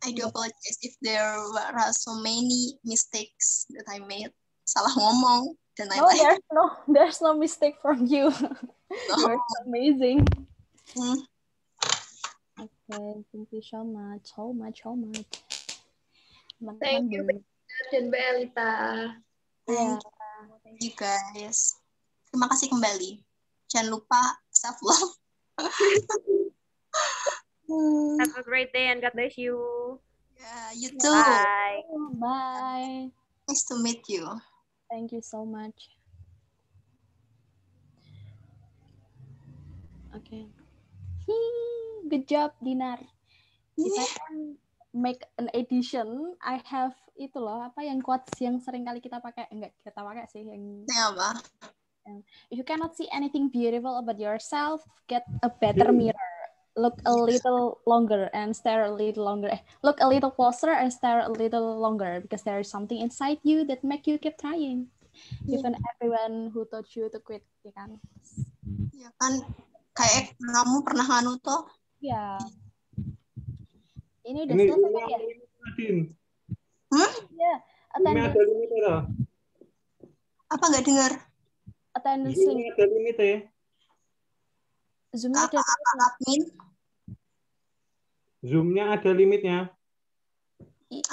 I do apologize if there are so many mistakes that I made. Salah ngomong dan lain-lain. There's no mistake from you. You're so amazing. Okay, thank you so much. Thank you dan Mbak Elita. Thank you guys. Terima kasih kembali. Jangan lupa self love. Have a great day and God bless you. Yeah, you too. Bye. Bye. Nice to meet you. Thank you so much. Okay. Good job, Dinar. If I can make an edition, I have itu loh, apa yang quotes yang sering kali kita pakai, enggak kita pakai sih yang apa? If you cannot see anything beautiful about yourself, get a better mirror. Look a little longer and stare a little longer. Look a little closer and stare a little longer because there is something inside you that make you keep trying. Even everyone who told you to quit, ya kan? Ya kan, kayak kamu pernah nganu toh? Ya. Ini udah selesai ya? Ya, attendance. Apa nggak dengar? Attendance link. Ada limit ya? Zoom-nya ada admin. Zoom-nya ada limitnya. Iya,